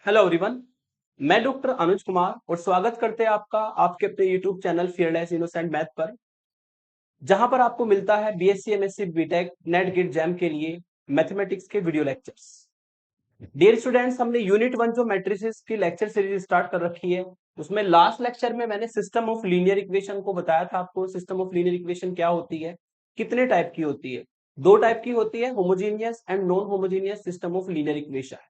Hello everyone. मैं doctor Anuj Kumar और स्वागत करते हैं आपका आपके अपने YouTube channel fearless innocent math पर, जहां पर आपको मिलता है BSc MSc BTech NET GATE JAM के लिए मैथमेटिक्स के वीडियो लेक्चर्स। डियर स्टूडेंट्स, हमने यूनिट 1 जो मैट्रिसेस की लेक्चर सीरीज स्टार्ट कर रखी है, उसमें लास्ट लेक्चर में मैंने सिस्टम ऑफ लीनियर इक्वेशन को बताया था आपको। सिस्टम ऑफ लीनियर इक्वेशन क्या होती है, कितने टाइप की होती है। दो टाइप की होती है, homogeneous and non homogeneous system of linear equation.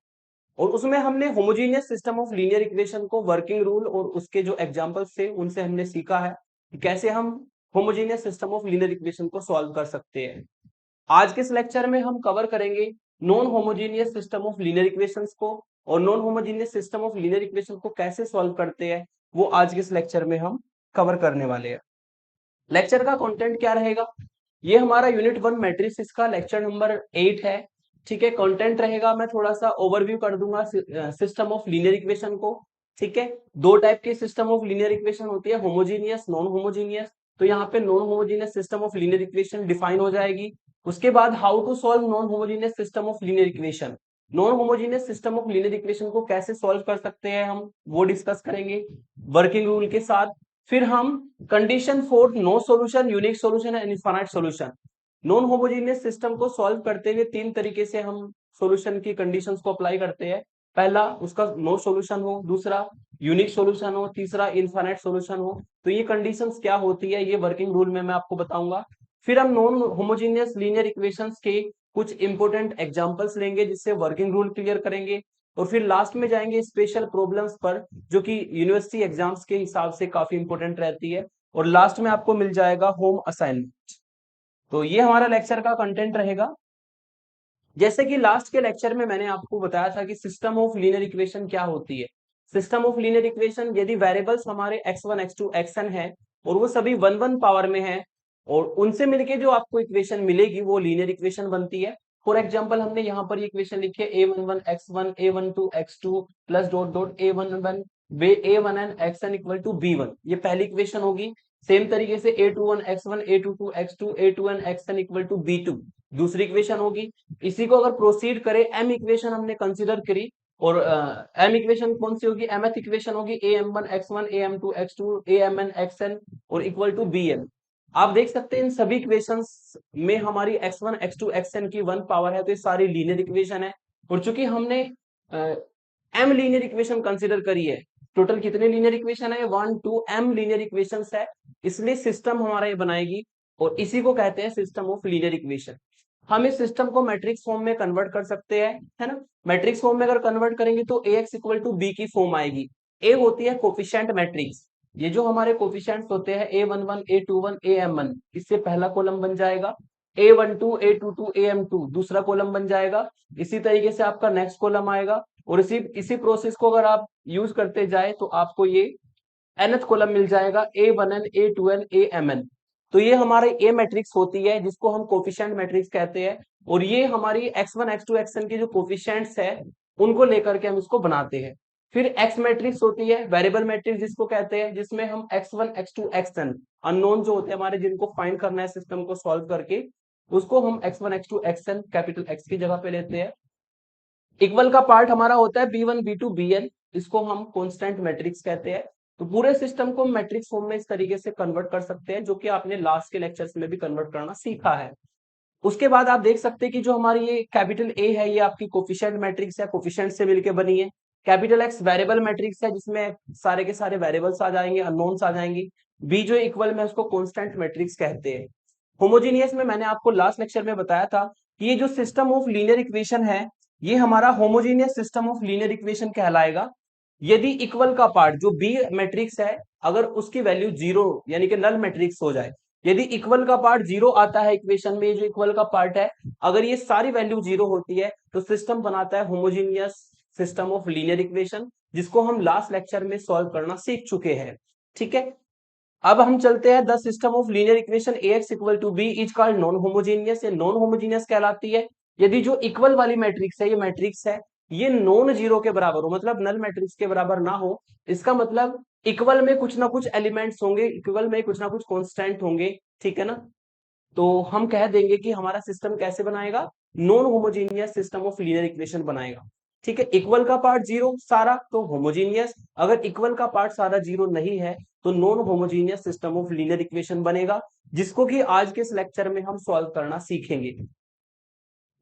और उसमें हमने homogeneous system of linear equation को वर्किंग रूल और उसके जो एग्जांपल्स थे उनसे हमने सीखा है कि कैसे हम homogeneous system of linear equation को सॉल्व कर सकते हैं। आज के इस लेक्चर में हम कवर करेंगे non homogeneous system of linear equations को, और non homogeneous system of linear equation को कैसे सॉल्व करते हैं वो आज के इस लेक्चर में हम कवर करने वाले हैं। लेक्चर का कंटेंट क्या रहेगा, ये हमारा यूनिट 1 मैट्रिक्स इसका लेक्चर नंबर 8 है। ठीक है, कंटेंट रहेगा, मैं थोड़ा सा ओवरव्यू कर दूंगा सिस्टम ऑफ लीनियर इक्वेशन को। ठीक है, दो टाइप के सिस्टम ऑफ लीनियर इक्वेशन होती है, होमोजीनियस नॉन होमोजीनियस। तो यहाँ पे non homogeneous system of linear equation define हो जाएगी। उसके बाद how to solve non homogeneous system of linear equation, non homogeneous system of linear equation को कैसे सॉल्व कर सकते हैं हम वो डिस्कस करेंगे वर्किंग रूल के साथ। फिर हम condition for no solution, unique solution and infinite solution. Non homogeneous system को सॉल्व करते हुए तीन तरीके से हम सॉल्यूशन की कंडीशंस को अप्लाई करते हैं। पहला उसका नो सॉल्यूशन हो, दूसरा यूनिक सॉल्यूशन हो, तीसरा इनफाइनाइट सॉल्यूशन हो। तो ये कंडीशंस क्या होती है ये वर्किंग रूल में मैं आपको बताऊंगा। फिर हम नॉन होमोजेनियस लीनियर इक्वेशंस के कुछ इंपॉर्टेंट एग्जांपल्स लेंगे जिससे वर्किंग रूल क्लियर करेंगे। और फिर लास्ट में जाएंगे स्पेशल प्रॉब्लम्स पर जो कि यूनिवर्सिटी एग्जाम्स के हिसाब से काफी इंपॉर्टेंट रहती है। और लास्ट में आपको मिल जाएगा होम असाइनमेंट। तो ये हमारा लेक्चर का कंटेंट रहेगा। जैसे कि लास्ट के लेक्चर में मैंने आपको बताया था कि सिस्टम ऑफ लीनियर इक्वेशन क्या होती है। सिस्टम ऑफ लीनियर इक्वेशन, यदि वेरिएबल्स हमारे x1 x2 xn है और वो सभी वन वन पावर में है और उनसे मिलके जो आपको इक्वेशन मिलेगी वो लीनियर इक्वेशन बनती है। फॉर एग्जाम्पल हमने यहाँ पर इक्वेशन लिखी है a11 x1 a12 x2 plus dot dot a11 a1n xn equal to b1, ये पहली इक्वेशन होगी। सेम तरीके से a21 x1 a22 x2 a2n xn equal to b2 दूसरी इक्वेशन होगी। इसी को अगर प्रोसीड करें, एम इक्वेशन हमने कंसीडर करी, और एम इक्वेशन कौन सी होगी, mth इक्वेशन होगी am1 x1 am2 x2 amn xn और इक्वल टू bn। आप देख सकते हैं इन सभी इक्वेशंस में हमारी x1 x2 xn की वन पावर है, तो ये सारी लीनियर इक्वेशन है। और चूंकि हमने एम लीनियर इक्वेशन कंसीडर करी है, टोटल कितने लीनियर इक्वेशन है, 1 2 m लीनियर इक्वेशंस है, इसलिए सिस्टम हमारा ये बनाएगी और इसी को कहते हैं सिस्टम ऑफ लीनियर इक्वेशन। हम इस सिस्टम को मैट्रिक्स फॉर्म में कन्वर्ट कर सकते हैं, है ना। मैट्रिक्स फॉर्म में अगर कन्वर्ट करेंगे तो ax इक्वल टू बी की फॉर्म आएगी। ए होती है कोफिशिएंट मैट्रिक्स, ये जो हमारे कोफिशिएंट्स होते हैं a11 a21 am1, इससे पहला कॉलम बन जाएगा। a12 a22 am2 दूसरा कॉलम बन जाएगा। इसी तरीके से आपका नेक्स्ट कॉलम आएगा और इसी इसी प्रोसेस को अगर आप यूज करते जाए तो आपको ये nth कॉलम मिल जाएगा a1n a2n amn। तो ये हमारे ए मैट्रिक्स होती है जिसको हम कोफिशिएंट मैट्रिक्स कहते हैं। और ये हमारी x1 x2 xn के जो कोफिशिएंट्स है उनको लेकर के हम इसको बनाते हैं। फिर एक्स मैट्रिक्स होती है, वेरिएबल मैट्रिक्स जिसको कहते हैं, जिसमें हम x1 x2 xn अननोन जो होते हैं हमारे, जिनको फाइंड करना है सिस्टम को सॉल्व करके, उसको हम x1 x2 xn capital X की जगह पे लेते हैं। इक्वल का पार्ट हमारा होता है b1 b2 bn, इसको हम कांस्टेंट मैट्रिक्स कहते हैं। तो पूरे सिस्टम को मैट्रिक्स फॉर्म में इस तरीके से कन्वर्ट कर सकते हैं, जो कि आपने लास्ट के लेक्चर्स में भी कन्वर्ट करना सीखा है। उसके बाद आप देख सकते हैं कि जो हमारी ये कैपिटल ए है ये आपकी कोफिशिएंट मैट्रिक्स है, कोफिशिएंट से मिलकर बनी है। कैपिटल एक्स वेरिएबल मैट्रिक्स है जिसमें सारे के सारे वेरिएबल्स आ जाएंगे, अननोन्स आ जाएंगी। बी जो इक्वल में उसको कांस्टेंट मैट्रिक्स कहते हैं। होमोजीनियस में मैंने आपको लास्ट लेक्चर में बताया था कि ये जो सिस्टम ऑफ लीनियर इक्वेशन है ये हमारा homogeneous system of linear equation कहलाएगा यदि इक्वल का पार्ट जो बी मैट्रिक्स है अगर उसकी वैल्यू जीरो यानी कि नल मैट्रिक्स हो जाए। यदि इक्वल का पार्ट जीरो आता है इक्वेशन में, जो इक्वल का पार्ट है, अगर ये सारी वैल्यू जीरो होती है तो सिस्टम बनाता है homogeneous system of linear equation, जिसको हम लास्ट लेक्चर में सॉल्व करना सीख चुके हैं। ठीक है, अब हम चलते हैं the system of linear equation ax equal to B is called non homogeneous. ये नॉन होमोजीनियस कहलाती है यदि जो इक्वल वाली मैट्रिक्स है, ये मैट्रिक्स है, ये नॉन जीरो के बराबर हो, मतलब नल मैट्रिक्स के बराबर ना हो। इसका मतलब इक्वल में कुछ ना कुछ एलिमेंट्स होंगे, इक्वल में कुछ ना कुछ कांस्टेंट होंगे। ठीक है ना, तो हम कह देंगे कि हमारा सिस्टम कैसे बनाएगा, non homogeneous system of linear equation बनाएगा। ठीक है, इक्वल का पार्ट जीरो सारा तो होमोजीनियस, अगर इक्वल का पार्ट सारा जीरो नहीं है तो non homogeneous system of linear equation बनेगा, जिसको कि आज के इस लेक्चर में हम सॉल्व करना सीखेंगे।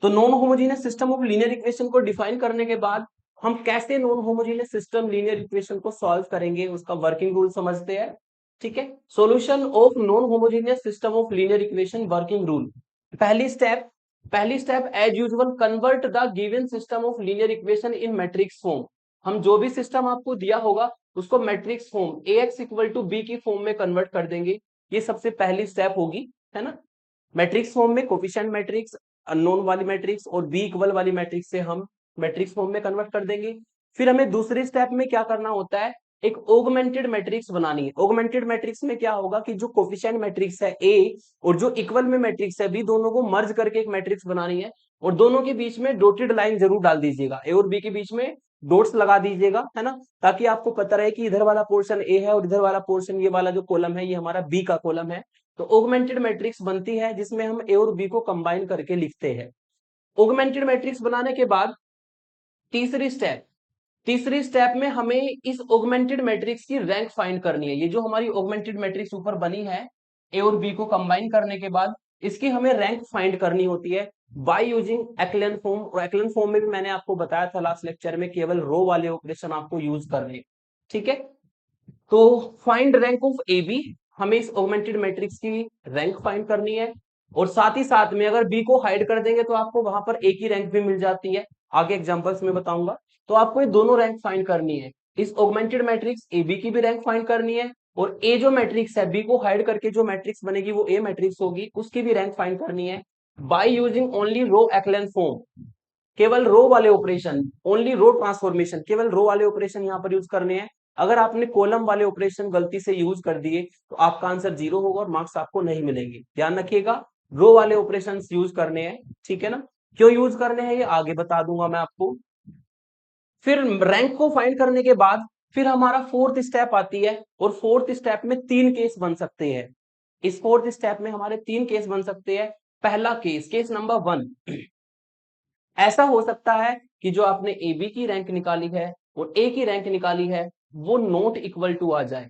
तो non homogeneous system of linear equation को डिफाइन करने के बाद हम कैसे non homogeneous system linear equation को सॉल्व करेंगे उसका वर्किंग रूल समझते हैं। ठीक है, solution of non homogeneous system of linear equation working rule. पहली step as usual convert the given system of linear equation in matrix form. हम जो भी सिस्टम आपको दिया होगा उसको matrix form Ax equal to B की फॉर्म में कन्वर्ट कर देंगे, ये सबसे पहली स्टेप होगी, है ना। मैट्रिक्स फॉर्म में कोफिशिएंट मैट्रिक्स, अननोन वाली मैट्रिक्स और बी इक्वल वाली मैट्रिक्स से हम मैट्रिक्स फॉर्म में कन्वर्ट कर देंगे। फिर हमें दूसरी स्टेप में क्या करना होता है, एक ऑगमेंटेड मैट्रिक्स बनानी है। ऑगमेंटेड मैट्रिक्स में क्या होगा कि जो कोफिशिएंट मैट्रिक्स है ए और जो इक्वल में मैट्रिक्स है बी, दोनों को मर्ज करके एक मैट्रिक्स बनानी है, और दोनों के बीच में डॉटेड लाइन जरूर डाल दीजिएगा, ए और बी के बीच में डॉट्स लगा दीजिएगा, है ना, ताकि आपको पता रहे कि इधर वाला पोर्शन ए है और इधर वाला पोर्शन, ये वाला जो कॉलम है ये हमारा बी का कॉलम है। तो ऑगमेंटेड मैट्रिक्स बनती है जिसमें हम ए और बी को कंबाइन करके लिखते हैं। ऑगमेंटेड मैट्रिक्स बनाने के बाद तीसरी स्टेप में हमें इस ऑगमेंटेड मैट्रिक्स की रैंक फाइंड करनी है। ये जो हमारी ऑगमेंटेड मैट्रिक्स ऊपर बनी है ए और बी को कंबाइन करने के बाद इसकी हमें रैंक फाइंड करनी होती है बाय यूजिंग एक्लेन फॉर्म। और एक्लेन फॉर्म में भी मैंने आपको बताया था लास्ट लेक्चर में, केवल रो वाले ऑपरेशन आपको यूज करने हैं। ठीक है, तो find rank of A B, हमें इस ऑगमेंटेड मैट्रिक्स की रैंक फाइंड करनी है, और साथ ही साथ में अगर बी को हाइड कर देंगे तो आपको वहां पर ए की रैंक भी मिल जाती है, आगे एग्जांपल्स में बताऊंगा। तो आपको ये दोनों रैंक फाइंड करनी है, इस ऑगमेंटेड मैट्रिक्स ए बी की भी रैंक फाइंड करनी है, और ए जो मैट्रिक्स है बी को हाइड करके जो मैट्रिक्स बनेगी वो ए मैट्रिक्स होगी, उसकी भी रैंक फाइंड करनी है by using only row echelon form. केवल रो वाले ऑपरेशन, ओनली रो ट्रांसफॉर्मेशन, केवल रो वाले ऑपरेशन यहाँ पर यूज करने हैं। अगर आपने कॉलम वाले ऑपरेशन गलती से यूज कर दिए तो आपका आंसर जीरो होगा और मार्क्स आपको नहीं मिलेंगे, ध्यान रखिएगा। रो वाले ऑपरेशन यूज करने हैं, ठीक है ना। क्यों यूज करने हैं ये आगे बता दूंगा मैं आपको। फिर रैंक को फाइंड करने के बाद फिर हमारा फोर्थ स्टेप आती है, और फोर्थ स्टेप में तीन केस बन सकते हैं। इस फोर्थ स्टेप में हमारे तीन केस बन सकते हैं। पहला केस, केस नंबर 1, ऐसा हो सकता है कि जो आपने ए बी की रैंक निकाली है और ए की रैंक निकाली है वो नॉट इक्वल टू आ जाए,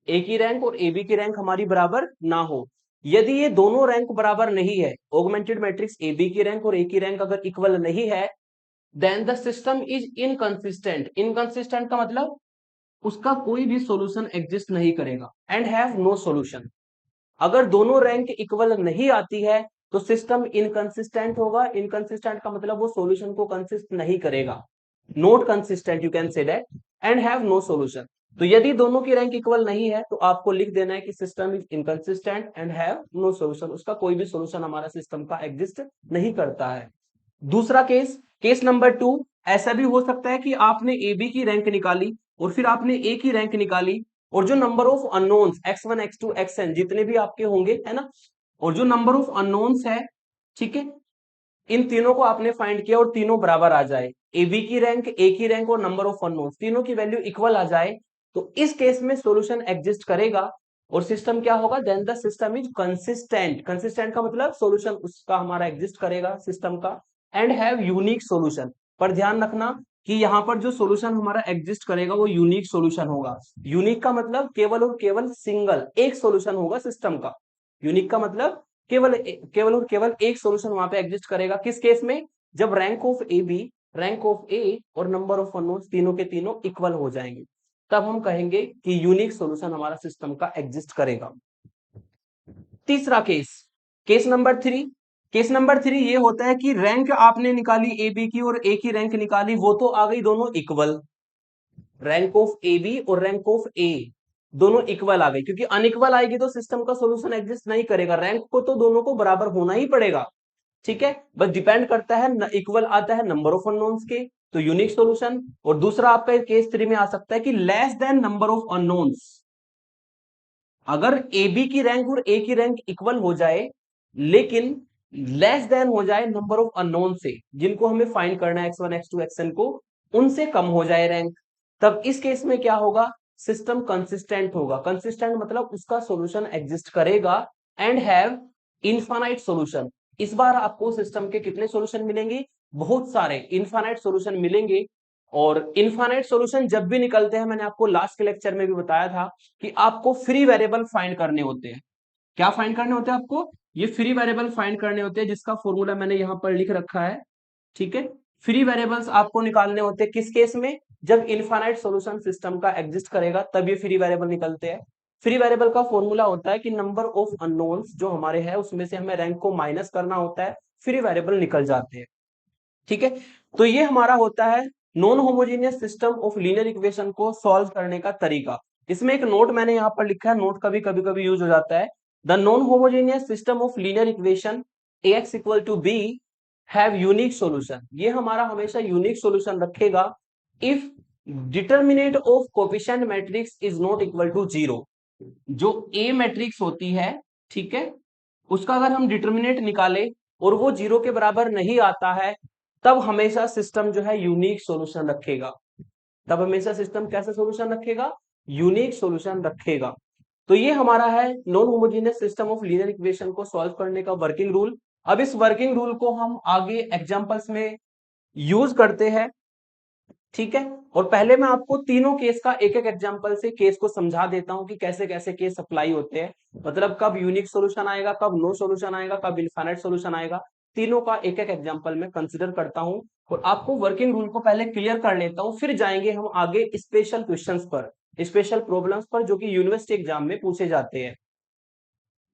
ए की रैंक और ए बी की रैंक हमारी बराबर ना हो। यदि ये दोनों रैंक बराबर नहीं है, ऑगमेंटेड मैट्रिक्स ए बी की रैंक और ए की रैंक अगर इक्वल नहीं है, then the system is inconsistent. Inconsistent का मतलब उसका कोई भी सॉल्यूशन एग्जिस्ट नहीं करेगा, एंड हैव नो सॉल्यूशन। अगर दोनों रैंक इक्वल नहीं आती है तो सिस्टम इनकंसिस्टेंट होगा। इनकंसिस्टेंट का मतलब वो सॉल्यूशन को कंसिस्ट नहीं करेगा, not consistent you can say that, and have no solution. तो यदि दोनों की रैंक इक्वल नहीं है तो आपको लिख देना है कि system is inconsistent and have no solution, उसका कोई भी सॉल्यूशन हमारा सिस्टम का एग्जिस्ट नहीं करता है। दूसरा केस, केस नंबर 2, ऐसा भी हो सकता है कि आपने ए बी की रैंक निकाली और फिर आपने ए की रैंक निकाली, और जो number of unknowns x1 x2 xn जितने भी आपके होंगे, है ना, और जो नंबर ऑफ अननोन्स है, ठीक है, इन तीनों को आपने फाइंड किया और तीनों बराबर आ जाए, ए बी की रैंक, ए की रैंक और नंबर ऑफ अननोन्स तीनों की वैल्यू इक्वल आ जाए, तो इस केस में सॉल्यूशन एग्जिस्ट करेगा और सिस्टम क्या होगा, then the system is consistent. Consistent का मतलब सॉल्यूशन उसका हमारा एग्जिस्ट करेगा सिस्टम का, एंड हैव यूनिक सॉल्यूशन। पर ध्यान रखना कि यहाँ पर जो सॉल्यूशन हमारा एग्जिस्ट करेगा वो यूनिक सॉल्यूशन होगा। यूनिक का मतलब केवल और केवल सिंगल, एक सॉल्यूशन होगा सिस्टम का। यूनिक का मतलब केवल केवल और केवल एक सॉल्यूशन वहां पे एग्जिस्ट करेगा। किस केस में, जब rank of A B, rank of A और नंबर ऑफ अननोन्स तीनों के तीनों इक्वल हो जाएंगे, तब हम कहेंगे कि यूनिक सॉल्यूशन हमारा सिस्टम का एग्जिस्ट करेगा। तीसरा case, case number 3, case number 3 ये होता है कि रैंक आपने निकाली ए बी की और ए की रैंक निकाली, वो तो आ गई दोनों equal, rank of A B और रैंक ऑफ ए दोनों इक्वल आ गई, क्योंकि अनइक्वल आएगी तो सिस्टम का सॉल्यूशन एग्जिस्ट नहीं करेगा। रैंक को तो दोनों को बराबर होना ही पड़ेगा, ठीक है, बस डिपेंड करता है इक्वल आता है नंबर ऑफ अननोन्स के, तो यूनिक सॉल्यूशन। और दूसरा आपका केस 3 में आ सकता है कि less than number of unknowns, अगर ए बी की रैंक और ए की रैंक इक्वल हो जाए लेकिन लेस देन हो जाए नंबर ऑफ अननोन से, जिनको हमें फाइंड करना है x1 x2 xn को, उनसे कम हो जाए रैंक, तब इस केस में क्या होगा, सिस्टम कंसिस्टेंट होगा। कंसिस्टेंट मतलब उसका सॉल्यूशन एग्जिस्ट करेगा, एंड हैव इनफाइनाइट सॉल्यूशन। इस बार आपको सिस्टम के कितने सॉल्यूशन मिलेंगे, बहुत सारे इनफाइनाइट सॉल्यूशन मिलेंगे। और इनफाइनाइट सॉल्यूशन जब भी निकलते हैं, मैंने आपको लास्ट के लेक्चर में भी बताया था कि आपको फ्री वेरिएबल फाइंड करने होते हैं। क्या फाइंड करने होते हैं आपको? ये फ्री वेरिएबल फाइंड करने होते हैं, जिसका फॉर्मूला मैंने यहां पर लिख रखा है। ठीक है, फ्री वेरिएबल्स आपको निकालने होते हैं किस केस में? जब इनफाइनाइट सॉल्यूशन सिस्टम का एग्जिस्ट करेगा तब ये फ्री वेरिएबल निकलते हैं। फ्री वेरिएबल का फॉर्मूला होता है कि नंबर ऑफ अननोन्स जो हमारे हैं उसमें से हमें रैंक को माइनस करना होता है, फ्री वेरिएबल निकल जाते हैं। ठीक है, तो ये हमारा होता है non homogeneous system of linear equation को सॉल्व करने का तरीका। इसमें एक नोट मैंने यहाँ पर लिखा है, नोट कभी कभी यूज हो जाता है। The non homogeneous system of linear equation ax equal to B have unique solution. ये हमारा हमेशा यूनिक सॉल्यूशन रखेगा if determinant of coefficient matrix is not equal to zero. जो ए मैट्रिक्स होती है, ठीक है, उसका अगर हम डिटर्मिनेंट निकाले और वो जीरो के बराबर नहीं आता है, तब हमेशा सिस्टम जो है यूनिक सॉल्यूशन रखेगा। तब हमेशा सिस्टम कैसा सॉल्यूशन रखेगा? यूनिक सॉल्यूशन रखेगा। तो ये हमारा है non homogeneous system of linear equation को सॉल्व करने का वर्किंग रूल। अब इस वर्किंग रूल को हम आगे एग्जांपल्स में यूज करते हैं। ठीक है, और पहले मैं आपको तीनों केस का एक एक एग्जांपल से केस को समझा देता हूं कि कैसे कैसे केस अप्लाई होते हैं। मतलब कब यूनिक सॉल्यूशन आएगा, कब नो सॉल्यूशन आएगा, कब इनफाइनाइट सॉल्यूशन आएगा, तीनों का एक एक एग्जांपल में कंसीडर करता हूं। और आपको वर्किंग रूल को पहले क्लियर कर लेता हूं, फिर जाएंगे हम आगे स्पेशल क्वेश्चंस पर, स्पेशल प्रॉब्लम्स पर, जो कि यूनिवर्सिटी एग्जाम में पूछे जाते हैं।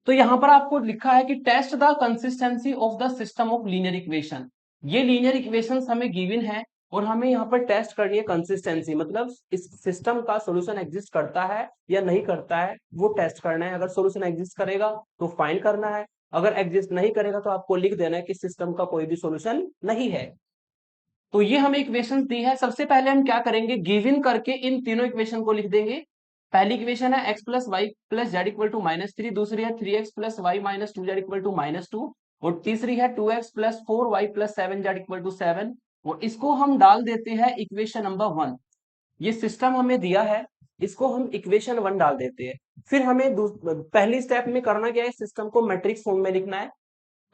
तो यहां पर आपको लिखा है कि test the consistency of the system of linear equation. ये लीनियर इक्वेशंस हमें गिवन है और हमें यहाँ पर टेस्ट करनी है कंसिस्टेंसी, मतलब इस सिस्टम का सॉल्यूशन एग्जिस्ट करता है या नहीं करता है, वो टेस्ट करना है। अगर सॉल्यूशन एग्जिस्ट करेगा तो फाइंड करना है, अगर एग्जिस्ट नहीं करेगा तो आपको लिख देना है कि सिस्टम का कोई भी सॉल्यूशन नहीं है। तो ये हमें इक्वेशन दी है। सबसे पहले हम क्या करेंगे, गिवन करके इन तीनों इक्वेशन को लिख देंगे। पहली इक्वेशन है x plus y plus z equal to -3, दूसरी है 3x plus y minus 2 z equal to -2, और तीसरी है 2x plus 4y plus 7 z equal to 7। और इसको हम डाल देते हैं इक्वेशन नंबर 1। ये सिस्टम हमें दिया है, इसको हम इक्वेशन 1 डाल देते हैं। फिर हमें पहली स्टेप में करना क्या है, सिस्टम को मैट्रिक्स फॉर्म में लिखना है।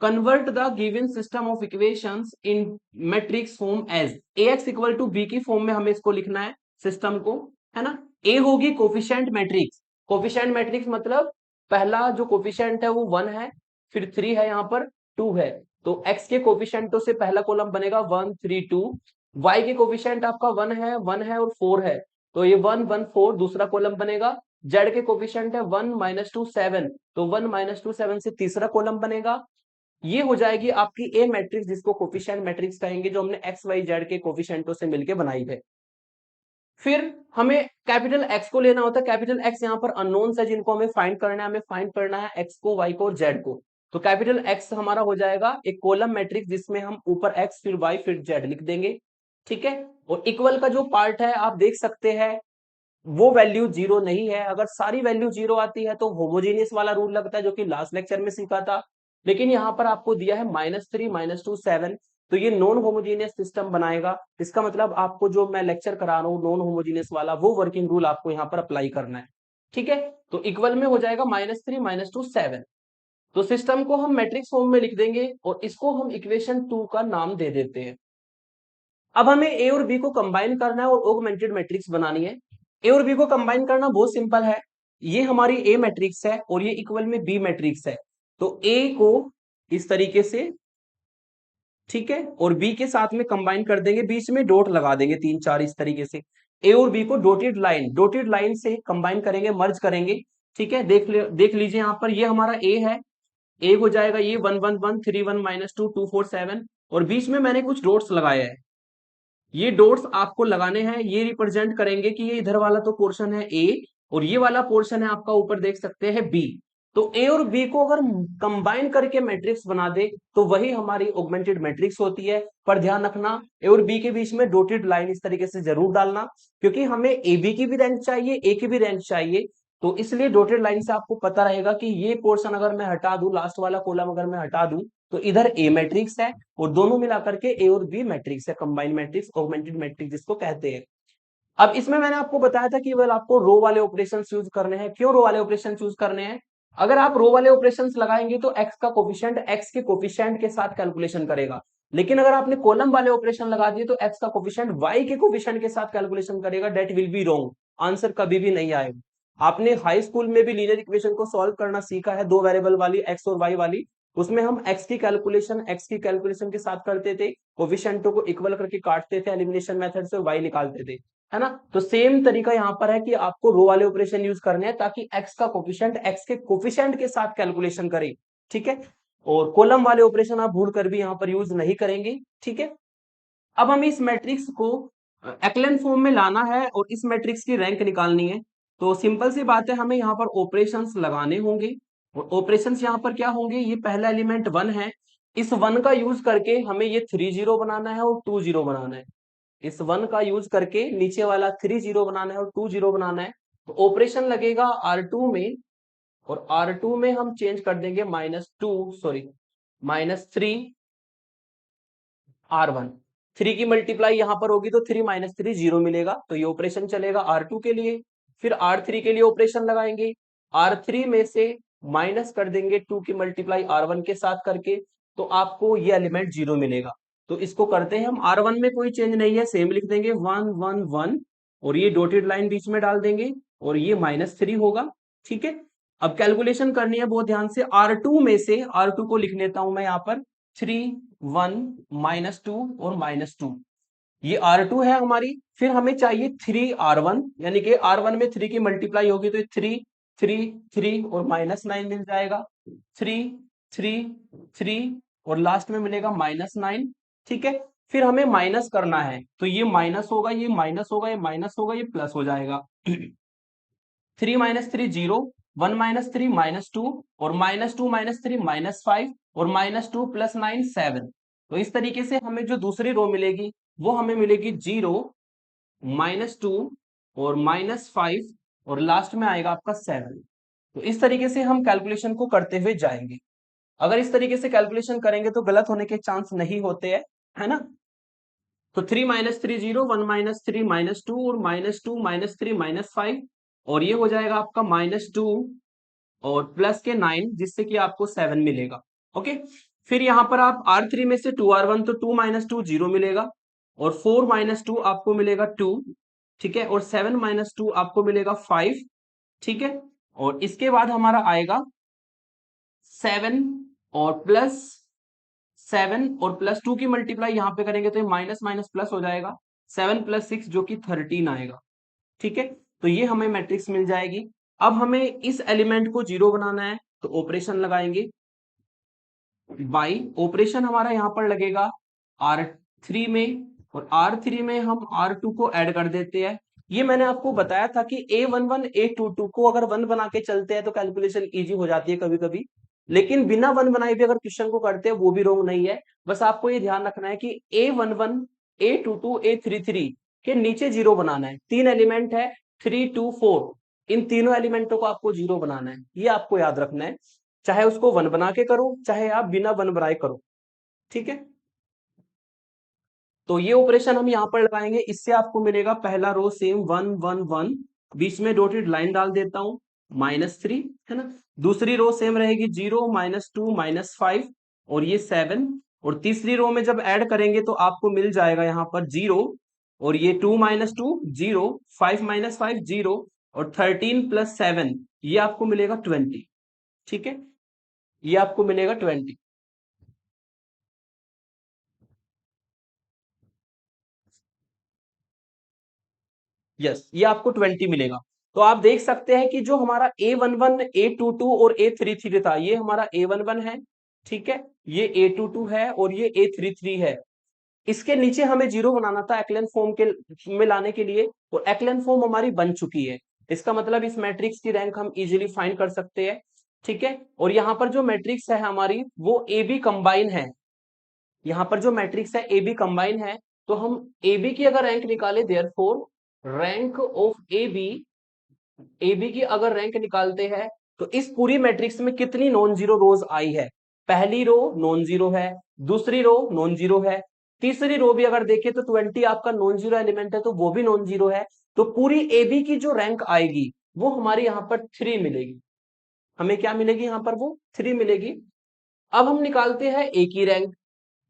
Convert the given system of equations in matrix form as ax equal to b की फॉर्म में हमें इसको लिखना है सिस्टम को, है ना। a होगी कोफिशिएंट मैट्रिक्स। कोफिशिएंट मैट्रिक्स मतलब पहला जो कोफिशिएंट है वो 1 है, फिर 3 है, यहाँ पर 2 है। तो x के कोफिशिएंटों से पहला कॉलम बनेगा 1 3 2। y के कोफिशिएंट आपका 1 है और 4 है, तो ये 1 1 4 दूसरा कॉलम बनेगा। z के कोफिशिएंट है 1 -2 7, तो 1 -2 7 से तीसरा कॉलम बनेगा। ये हो जाएगी आपकी ए मैट्रिक्स, जिसको कोफिशिएंट मैट्रिक्स कहेंगे, जो हमने एक्स वाई जेड के कोफिशिएंटों से मिलकर बनाई है। फिर हमें कैपिटल एक्स को लेना होता है। कैपिटल एक्स यहाँ पर अननोन्स है जिनको हमें फाइंड करना है। हमें फाइंड करना है एक्स को, वाई को और जेड को। तो कैपिटल एक्स हमारा हो जाएगा एक कॉलम मैट्रिक्स, जिसमें हम ऊपर एक्स फिर वाई फिर जेड लिख देंगे। ठीक है, और इक्वल का जो पार्ट है आप देख सकते हैं वो वैल्यू जीरो नहीं है। अगर सारी वैल्यू जीरो आती है तो होमोजेनियस वाला रूल लगता है, जो कि लास्ट लेक्चर में सीखा था। लेकिन यहाँ पर आपको दिया है -3 -2 7, तो ये नॉन होमोजेनियस सिस्टम बनाएगा। इसका मतलब आपको जो मैं लेक्चर करा रहा हूँ नॉन होमोजेनियस वाला, वो वर्किंग रूल आपको यहाँ पर अप्लाई करना है। ठीक है, तो इक्वल में हो जाएगा -3 -2 7। तो सिस्टम को हम मैट्रिक्स फॉर्म में लिख देंगे और इसको हम इक्वेशन 2 का नाम दे देते हैं। अब हमें ए और बी को कंबाइन करना है और ऑगमेंटेड मैट्रिक्स बनानी है। ए और बी को कंबाइन करना बहुत सिंपल है। ये हमारी ए मैट्रिक्स है और ये इक्वल में बी मैट्रिक्स है। तो ए को इस तरीके से, ठीक है, और बी के साथ में कंबाइन कर देंगे, बीच में डॉट लगा देंगे 3 4 इस तरीके से। ए और बी को डॉटेड लाइन से कंबाइन करेंगे, मर्ज करेंगे। ठीक है, देख लीजिए यहाँ पर ये हमारा ए है। ए हो जाएगा ये 1 1 1 3 1 -2 2 4 7, और बीच में मैंने कुछ डॉट्स लगाया है। ये डॉट्स आपको लगाने हैं, ये रिप्रेजेंट करेंगे कि ये इधर वाला तो पोर्शन है ए और ये वाला पोर्शन है आपका ऊपर देख सकते हैं बी। तो ए और बी को अगर कंबाइन करके मैट्रिक्स बना दे तो वही हमारी ऑगमेंटेड मैट्रिक्स होती है। पर ध्यान रखना, ए और बी के बीच में डॉटेड लाइन इस तरीके से जरूर डालना, क्योंकि हमें ए बी की भी रैंक चाहिए, ए की भी रैंक चाहिए। तो इसलिए डॉटेड लाइन से आपको पता रहेगा कि ये पोर्शन अगर मैं हटा दूं, लास्ट वाला कॉलम अगर मैं हटा दूं, तो इधर ए मैट्रिक्स है और दोनों मिलाकर के ए और बी मैट्रिक्स है, कंबाइंड मैट्रिक्स, ऑगमेंटेड मैट्रिक्स जिसको कहते हैं। अब इसमें मैंने आपको बताया था कि केवल आपको रो वाले ऑपरेशन यूज करने हैं। क्यों रो वाले ऑपरेशन यूज करने हैं? अगर आप रो वाले ऑपरेशंस लगाएंगे तो एक्स का कोफिशिएंट एक्स के कोफिशिएंट के साथ कैलकुलेशन करेगा, लेकिन अगर आपने कॉलम वाले ऑपरेशन लगा दिए तो एक्स का कोफिशिएंट वाई के कोफिशिएंट के साथ कैलकुलेशन करेगा, that will be wrong, answer कभी भी नहीं आएगा। आपने हाई स्कूल में भी लीनियर इक्वेशन को सॉल्व करना सीखा है, दो वेरिएबल वाली एक्स और वाई वाली। उसमें हम एक्स की कैलकुलेशन के साथ करते थे, कोफिशिएंटों को इक्वल करके काटते थे एलिमिनेशन मेथड से, वाई निकालते थे, है ना। तो सेम तरीका यहाँ पर है कि आपको रो वाले ऑपरेशन यूज करने हैं ताकि एक्स का कोफिशिएंट एक्स के कोफिशिएंट के साथ कैलकुलेशन करे, ठीक है। और कॉलम वाले ऑपरेशन आप भूल कर भी यहाँ पर यूज नहीं करेंगे, ठीक है। अब हमें इस मैट्रिक्स को एक्लेन फॉर्म में लाना है और इस मैट्रिक्स की रैंक निकालनी है। तो सिंपल सी बात है, हमें यहाँ पर ऑपरेशंस लगाने होंगे और ऑपरेशंस यहाँ पर क्या होंगे, ये पहला एलिमेंट 1 है, इस 1 का यूज करके हमें ये 3 जीरो बनाना है और 2 जीरो बनाना है। इस 1 का यूज करके नीचे वाला 3 जीरो बनाना है और 2 जीरो बनाना है। तो ऑपरेशन लगेगा R2 में, और R2 में हम चेंज कर देंगे -3 3 की मल्टीप्लाई यहां पर होगी तो 3 - 3 0 मिलेगा, तो ये ऑपरेशन चलेगा R2 के लिए। फिर R3 के लिए ऑपरेशन लगाएंगे, R3 में से माइनस कर देंगे 2 की मल्टीप्लाई R1 के साथ करके, तो आपको ये एलिमेंट 0 मिलेगा। तो इसको करते हैं हम, R1 में कोई चेंज नहीं है, सेम लिख देंगे 1 1 1, और ये डॉटेड लाइन बीच में डाल देंगे और ये -3 होगा, ठीक है। अब कैलकुलेशन करनी है बहुत ध्यान से, R2 में से R2 को लिख लेता हूं मैं यहाँ पर 3 1 -2 और -2, ये R2 है हमारी। फिर हमें चाहिए 3R1, यानी कि R1 में 3 की मल्टीप्लाई होगी तो 3 3 3 और -9 मिल जाएगा, 3 3 3 और लास्ट में मिलेगा -9, ठीक है। फिर हमें माइनस करना है, तो ये माइनस होगा, ये माइनस होगा, ये माइनस होगा, ये प्लस हो जाएगा। 3 - 3 0, 1 - 3 -2, और -2 - 3 -5, और -2 + 9 7। तो इस तरीके से हमें जो दूसरी रो मिलेगी वो हमें मिलेगी 0 -2 और -5, और लास्ट में आएगा आपका 7। तो इस तरीके से हम कैलकुलेशन को करते हुए जाएंगे। अगर इस तरीके से कैलकुलेशन करेंगे तो गलत होने के चांस नहीं होते हैं, है ना। तो 3 - 3 0, 1 - 3 -2, और -2 - 3 -5, और ये हो जाएगा आपका -2 और प्लस के 9, जिससे कि आपको 7 मिलेगा, ओके। फिर यहां पर आप R3 में से 2R1, तो 2 - 2 0 मिलेगा, और 4 - 2 आपको मिलेगा 2, ठीक है, और 7 - 2 आपको मिलेगा 5, ठीक है। और इसके बाद हमारा आएगा 7 और प्लस 7 और +2 की मल्टीप्लाई यहां पे करेंगे तो ये माइनस माइनस प्लस हो जाएगा, 7 + 6 जो कि 13 आएगा, ठीक है। तो ये हमें मैट्रिक्स मिल जाएगी। अब हमें इस एलिमेंट को 0 बनाना है, तो ऑपरेशन लगाएंगे बाई, ऑपरेशन हमारा यहां पर लगेगा R3 में, और R3 में हम R2 को ऐड कर देते हैं। ये मैंने आपको बताया था कि A11 A22 को अगर 1 बना के चलते हैं तो कैलकुलेशन इजी हो जाती है कभी कभी, लेकिन बिना 1 बनाए भी अगर क्वेश्चन को करते हैं वो भी रोंग नहीं है। बस आपको ये ध्यान रखना है कि A11 A22 A33 के नीचे 0 बनाना है। 3 एलिमेंट है, 3 2 4, इन तीनों एलिमेंटों को आपको 0 बनाना है, ये आपको याद रखना है। चाहे उसको 1 बना के करो, चाहे आप बिना 1 बनाए करो, ठीक है। तो ये ऑपरेशन हम यहां पर लगाएंगे, इससे आपको मिलेगा पहला रो सेम 1 1 1, बीच में डॉटेड लाइन डाल देता हूं -3, है ना। दूसरी रो सेम रहेगी 0 -2 -5, और ये 7, और तीसरी रो में जब ऐड करेंगे तो आपको मिल जाएगा यहां पर 0, और ये 2 - 2 0, 5 - 5 0, और 13 + 7 ये आपको मिलेगा 20, ठीक है, ये आपको मिलेगा 20। यस, ये आपको 20 मिलेगा। तो आप देख सकते हैं कि जो हमारा A11 A22 और A33 था, ये हमारा A11 है, ठीक है, ये A22 है और ये A33 है। इसके नीचे हमें 0 बनाना था एक्लेन फॉर्म के में लाने के लिए, और एक्लेन फॉर्म हमारी बन चुकी है। इसका मतलब इस मैट्रिक्स की रैंक हम इजीली फाइंड कर सकते हैं, ठीक है। और यहाँ पर जो मैट्रिक्स है हमारी वो ए बी कंबाइन है, यहाँ पर जो मैट्रिक्स है ए बी कंबाइन है। तो हम ए बी की अगर रैंक निकाले, therefore rank of A B की अगर रैंक निकालते हैं तो इस पूरी मैट्रिक्स में कितनी नॉन जीरो रोज आई है। पहली रो नॉन जीरो है, दूसरी रो नॉन जीरो है, तीसरी रो भी अगर देखें तो 20 आपका नॉन जीरो एलिमेंट है तो वो भी नॉन जीरो है। तो पूरी ए बी की जो रैंक आएगी वो हमारी यहाँ पर 3 मिलेगी। हमें क्या मिलेगी यहाँ पर, वो 3 मिलेगी। अब हम निकालते हैं ए की रैंक।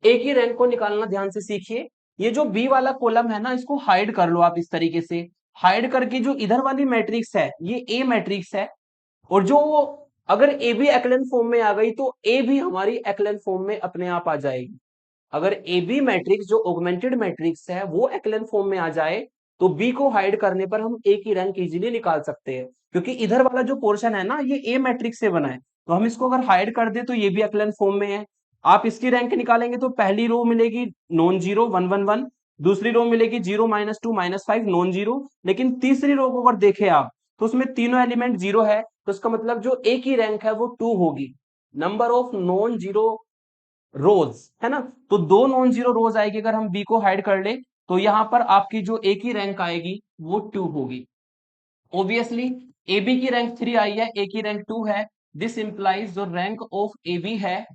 एक ही रैंक को निकालना ध्यान से सीखिए। ये जो बी वाला कॉलम है ना, इसको हाइड कर लो आप इस तरीके से। हाइड करके जो इधर वाली मैट्रिक्स है ये ए मैट्रिक्स है, और जो अगर ए भी एक्लन फॉर्म में आ गई तो ए भी हमारी एक्लन फॉर्म में अपने आप आ जाएगी। अगर ए बी मैट्रिक्स जो ऑगमेंटेड मैट्रिक्स है वो एक्लन फॉर्म में आ जाए तो बी को हाइड करने पर हम ए की रैंक इजीली निकाल सकते हैं, क्योंकि इधर वाला जो पोर्शन है ना ये ए मैट्रिक्स से बना है, तो हम इसको अगर हाइड कर दे तो ये भी एक्लन फॉर्म में है। आप इसकी रैंक निकालेंगे तो पहली रो मिलेगी नॉन जीरो 1 1 1, दूसरी रो मिलेगी 0 -2 -5 नॉन जीरो, लेकिन तीसरी रो को अगर देखें आप तो उसमें तीनों एलिमेंट जीरो है, तो इसका मतलब जो ए की रैंक है वो 2 होगी। नंबर ऑफ नॉन जीरो रोज है ना, तो दो नॉन जीरो रोज आएगी अगर हम बी को हाइड कर ले, तो यहां पर आपकी जो ए की रैंक आएगी वो 2 होगी। ऑब्वियसली ए बी की रैंक 3 आई है, ए की रैंक 2 है। दिस इंप्लाइज जो रैंक ऑफ ए बी है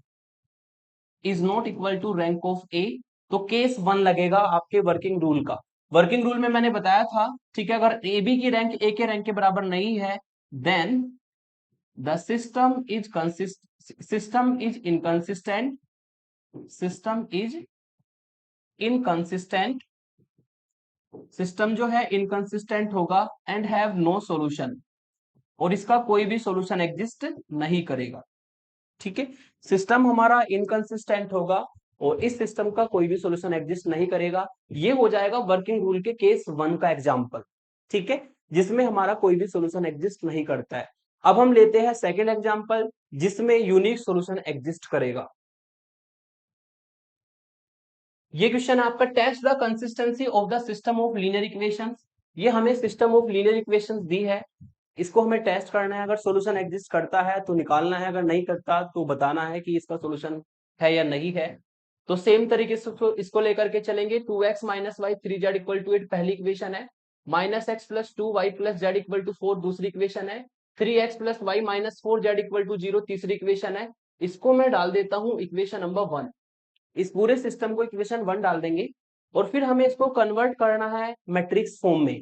is not equal to rank of A. तो केस 1 लगेगा आपके वर्किंग रूल का। वर्किंग रूल में मैंने बताया था, ठीक है, अगर ए बी की रैंक ए के रैंक के बराबर नहीं है then the system is inconsistent, system is inconsistent, system जो है इनकंसिस्टेंट होगा एंड हैव नो सॉल्यूशन, और इसका कोई भी सॉल्यूशन एग्जिस्ट नहीं करेगा। ठीक है, सिस्टम हमारा इनकंसिस्टेंट होगा और इस सिस्टम का कोई भी सॉल्यूशन एग्जिस्ट नहीं करेगा। ये हो जाएगा वर्किंग रूल के केस 1 का एग्जांपल, ठीक है, जिसमें हमारा कोई भी सॉल्यूशन एग्जिस्ट नहीं करता है। अब हम लेते हैं सेकंड एग्जांपल जिसमें यूनिक सॉल्यूशन एग्जिस्ट करेगा। ये क्वेश्चन आपका test the consistency of the system of linear equations. ये हमें सिस्टम ऑफ लीनियर इक्वेशंस दी है, इसको हमें टेस्ट करना है। अगर सॉल्यूशन एग्जिस्ट करता है तो निकालना है, अगर नहीं करता तो बताना है कि इसका सॉल्यूशन है या नहीं है। तो सेम तरीके से इसको लेकर के चलेंगे। 2x minus Y 3z equal to 8 पहली इक्वेशन है, minus x plus 2y plus z equal to 4 दूसरी इक्वेशन है, 3x plus y minus 4z equal to 0 तीसरी इक्वेशन है। इसको मैं डाल देता हूं इक्वेशन नंबर 1। इस पूरे सिस्टम को इक्वेशन 1 डाल देंगे और फिर हमें इसको कन्वर्ट करना है मैट्रिक्स फॉर्म में।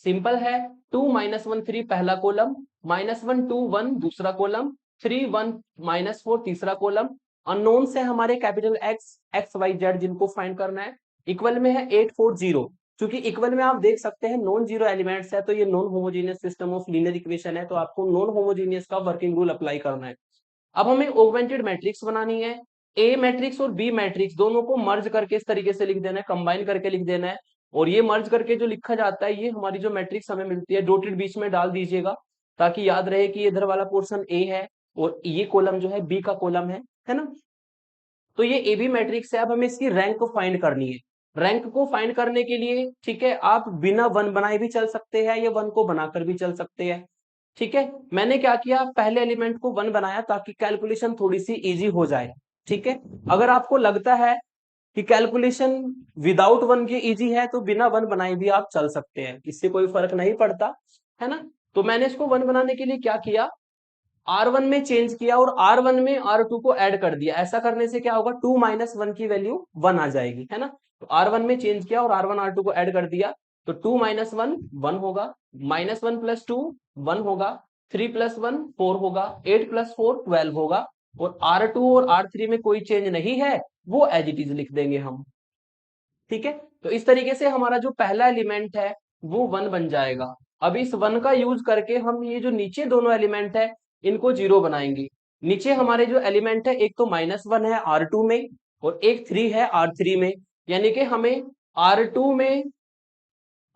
सिंपल है, 2 -1 3 पहला कॉलम, -1 2 1 दूसरा कॉलम, 3 1 -4 तीसरा कॉलम। अननोन से हमारे capital X X Y Z जिनको फाइंड करना है। इक्वल में है 8 4 0, क्योंकि इक्वल में आप देख सकते हैं नॉन जीरो एलिमेंट्स है तो ये non homogeneous system of linear equation है, तो आपको नॉन होमोजेनियस का वर्किंग रूल अप्लाई करना है। अब हमें ऑगमेंटेड मैट्रिक्स बनानी है। ए मैट्रिक्स और बी मैट्रिक्स दोनों को मर्ज करके इस तरीके से लिख देना है, कंबाइन करके लिख देना है। और ये मर्ज करके जो लिखा जाता है ये हमारी जो मैट्रिक्स हमें मिलती है डॉटेड बीच में डाल दीजिएगा, ताकि याद रहे कि इधर वाला पोर्शन ए है और ये कॉलम जो है बी का कॉलम है ना। तो ये ए बी मैट्रिक्स है। अब हमें इसकी रैंक को फाइंड करनी है। रैंक को फाइंड करने के लिए, ठीक है, आप बिना 1 बनाए भी चल सकते हैं या 1 को बनाकर भी चल सकते हैं। ठीक है, मैंने क्या किया, पहले एलिमेंट को 1 बनाया ताकि कैलकुलेशन थोड़ी सी इजी हो जाए। ठीक है, अगर आपको लगता है कि कैलकुलेशन विदाउट 1 के इजी है तो बिना 1 बनाए भी आप चल सकते हैं, इससे कोई फर्क नहीं पड़ता, है ना। तो मैंने इसको 1 बनाने के लिए क्या किया, R1 में चेंज किया और R1 में R2 को ऐड कर दिया। ऐसा करने से क्या होगा, 2 -1 की वैल्यू 1 आ जाएगी, है ना। तो R1 में चेंज किया और R1 R2 को ऐड कर दिया, तो 2 -1 1 होगा, -1 + 2 1 होगा, 3 + 1 4 होगा, 8 + 4 12 होगा। और R2 और R3 में कोई चेंज नहीं है, वो एज इट इज लिख देंगे हम। ठीक है, तो इस तरीके से हमारा जो पहला एलिमेंट है वो 1 बन जाएगा। अब इस 1 का यूज करके हम ये जो नीचे दोनों एलिमेंट है इनको 0 बनाएंगे। नीचे हमारे जो एलिमेंट है एक तो -1 है R2 में और एक 3 है R3 में, यानी कि हमें R2 में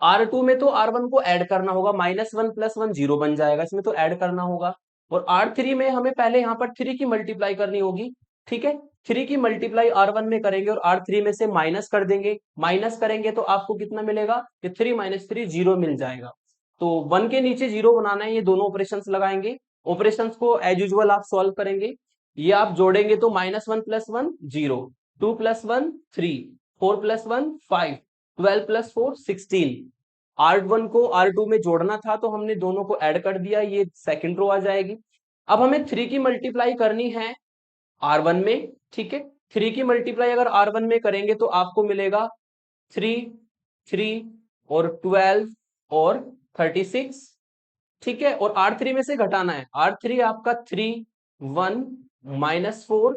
R2 में तो R1 को ऐड करना होगा, -1 + 1 0 बन जाएगा, इसमें तो ऐड करना होगा। और R3 में हमें पहले यहाँ पर 3 की मल्टीप्लाई करनी होगी। ठीक है, 3 की मल्टीप्लाई R1 में करेंगे और R3 में से माइनस कर देंगे। माइनस करेंगे तो आपको कितना मिलेगा, कि 3 - 3 0 मिल जाएगा। तो 1 के नीचे 0 बनाना है, ये दोनों ऑपरेशंस लगाएंगे। ऑपरेशंस को एज यूजुअल आप सॉल्व करेंगे। ये आप जोड़ेंगे तो -1 + 1 0, 2 + 1 3, 4 + 1 5, 12 + 4 16। R1 को R2 में जोड़ना था तो हमने दोनों को ऐड कर दिया, ये सेकंड रो आ जाएगी। अब हमें 3 की मल्टीप्लाई करनी है R1 में। ठीक है, 3 की मल्टीप्लाई अगर R1 में करेंगे तो आपको मिलेगा 3 3 और 12 और 36। ठीक है, और R3 में से घटाना है, R3 आपका 3 1 -4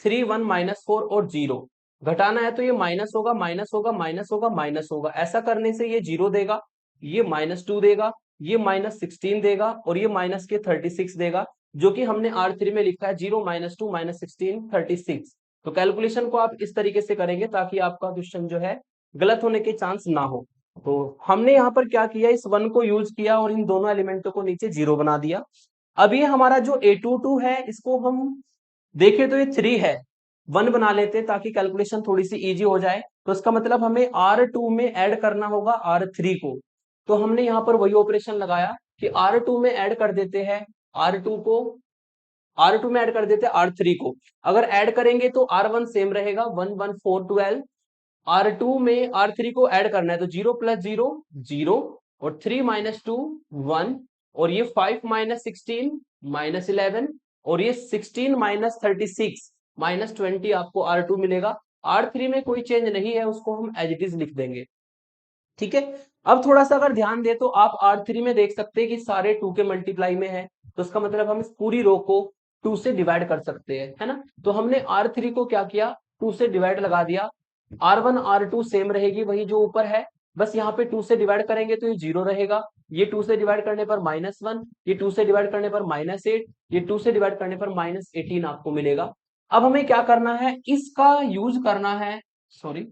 3 1 -4 और 0 घटाना है तो ये माइनस होगा माइनस होगा माइनस होगा माइनस होगा, ऐसा करने से ये 0 देगा, ये -2 देगा, ये -16 देगा और ये माइनस के 36 देगा, जो कि हमने R3 में लिखा है 0 -2 -16 36। तो कैलकुलेशन को आप इस तरीके से करेंगे ताकि आपका क्वेश्चन जो है गलत होने के चांस ना हो। तो हमने यहाँ पर क्या किया, इस 1 को यूज किया और इन दोनों एलिमेंटों को नीचे 0 बना दिया। अब ये हमारा जो A22 है इसको हम देखें तो ये 3 है, 1 बना लेते ताकि कैलकुलेशन थोड़ी सी इजी हो जाए। तो इसका मतलब हमें R2 में ऐड करना होगा R3 को। तो हमने यहाँ पर वही ऑपरेशन लगाया कि R2 में ऐड कर देते हैं R2 को, R2 में ऐड कर देते हैं R3 को। अगर ऐड करेंगे तो R1 सेम रहेगा 1 1 4 12, R2 में R3 को ऐड करना है तो 0 + 0 0 और 3 - 2 1 और ये 5 - 16 -11 और ये 16 - 36 -20 आपको R2 मिलेगा। R3 में कोई चेंज नहीं है, उसको हम एज इट इज लिख देंगे। ठीक है, अब थोड़ा सा अगर ध्यान दे तो आप R3 में देख सकते हैं कि सारे 2 के मल्टीप्लाई में है, तो इसका मतलब हम इस पूरी रो को 2 से डिवाइड कर सकते हैं, है ना। तो हमने R3 को क्या किया, 2 से डिवाइड लगा दिया। R1 R2 सेम रहेगी वही जो ऊपर है, बस यहाँ पे 2 से डिवाइड करेंगे तो ये 0 रहेगा, ये 2 से डिवाइड करने पर -1, ये 2 से डिवाइड करने पर -8, ये 2 से डिवाइड करने पर -18 आपको मिलेगा। अब हमें क्या करना है, इसका यूज करना है, सॉरी,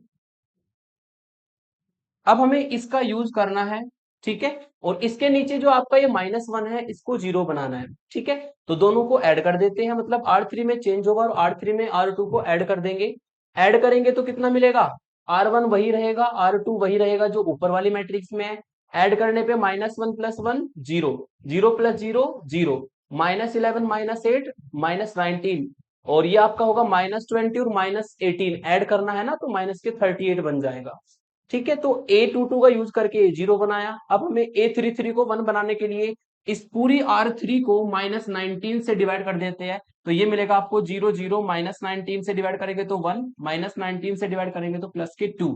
अब हमें इसका यूज करना है। ठीक है, और इसके नीचे जो आपका ये -1 है इसको 0 बनाना है। ठीक है, तो दोनों को ऐड कर देते हैं, मतलब R3 में चेंज होगा और R3 में R2 को ऐड कर देंगे। ऐड करेंगे तो कितना मिलेगा, R1 वही रहेगा, R2 वही रहेगा जो ऊपर वाली मैट्रिक्स में है। ऐड करने पे -1 + 1 0, 0 + 0 0, -11 -8 -19 और ये आपका होगा -20 और -18, ऐड करना है ना तो माइनस के 38 बन जाएगा। ठीक है, तो A22 का यूज करके 0 बनाया। अब हमें A33 को 1 बनाने के लिए इस पूरी R3 को -19 से डिवाइड कर देते हैं, तो ये मिलेगा आपको 0 0 -19 से डिवाइड करेंगे तो 1, -19 से डिवाइड करेंगे तो प्लस के 2।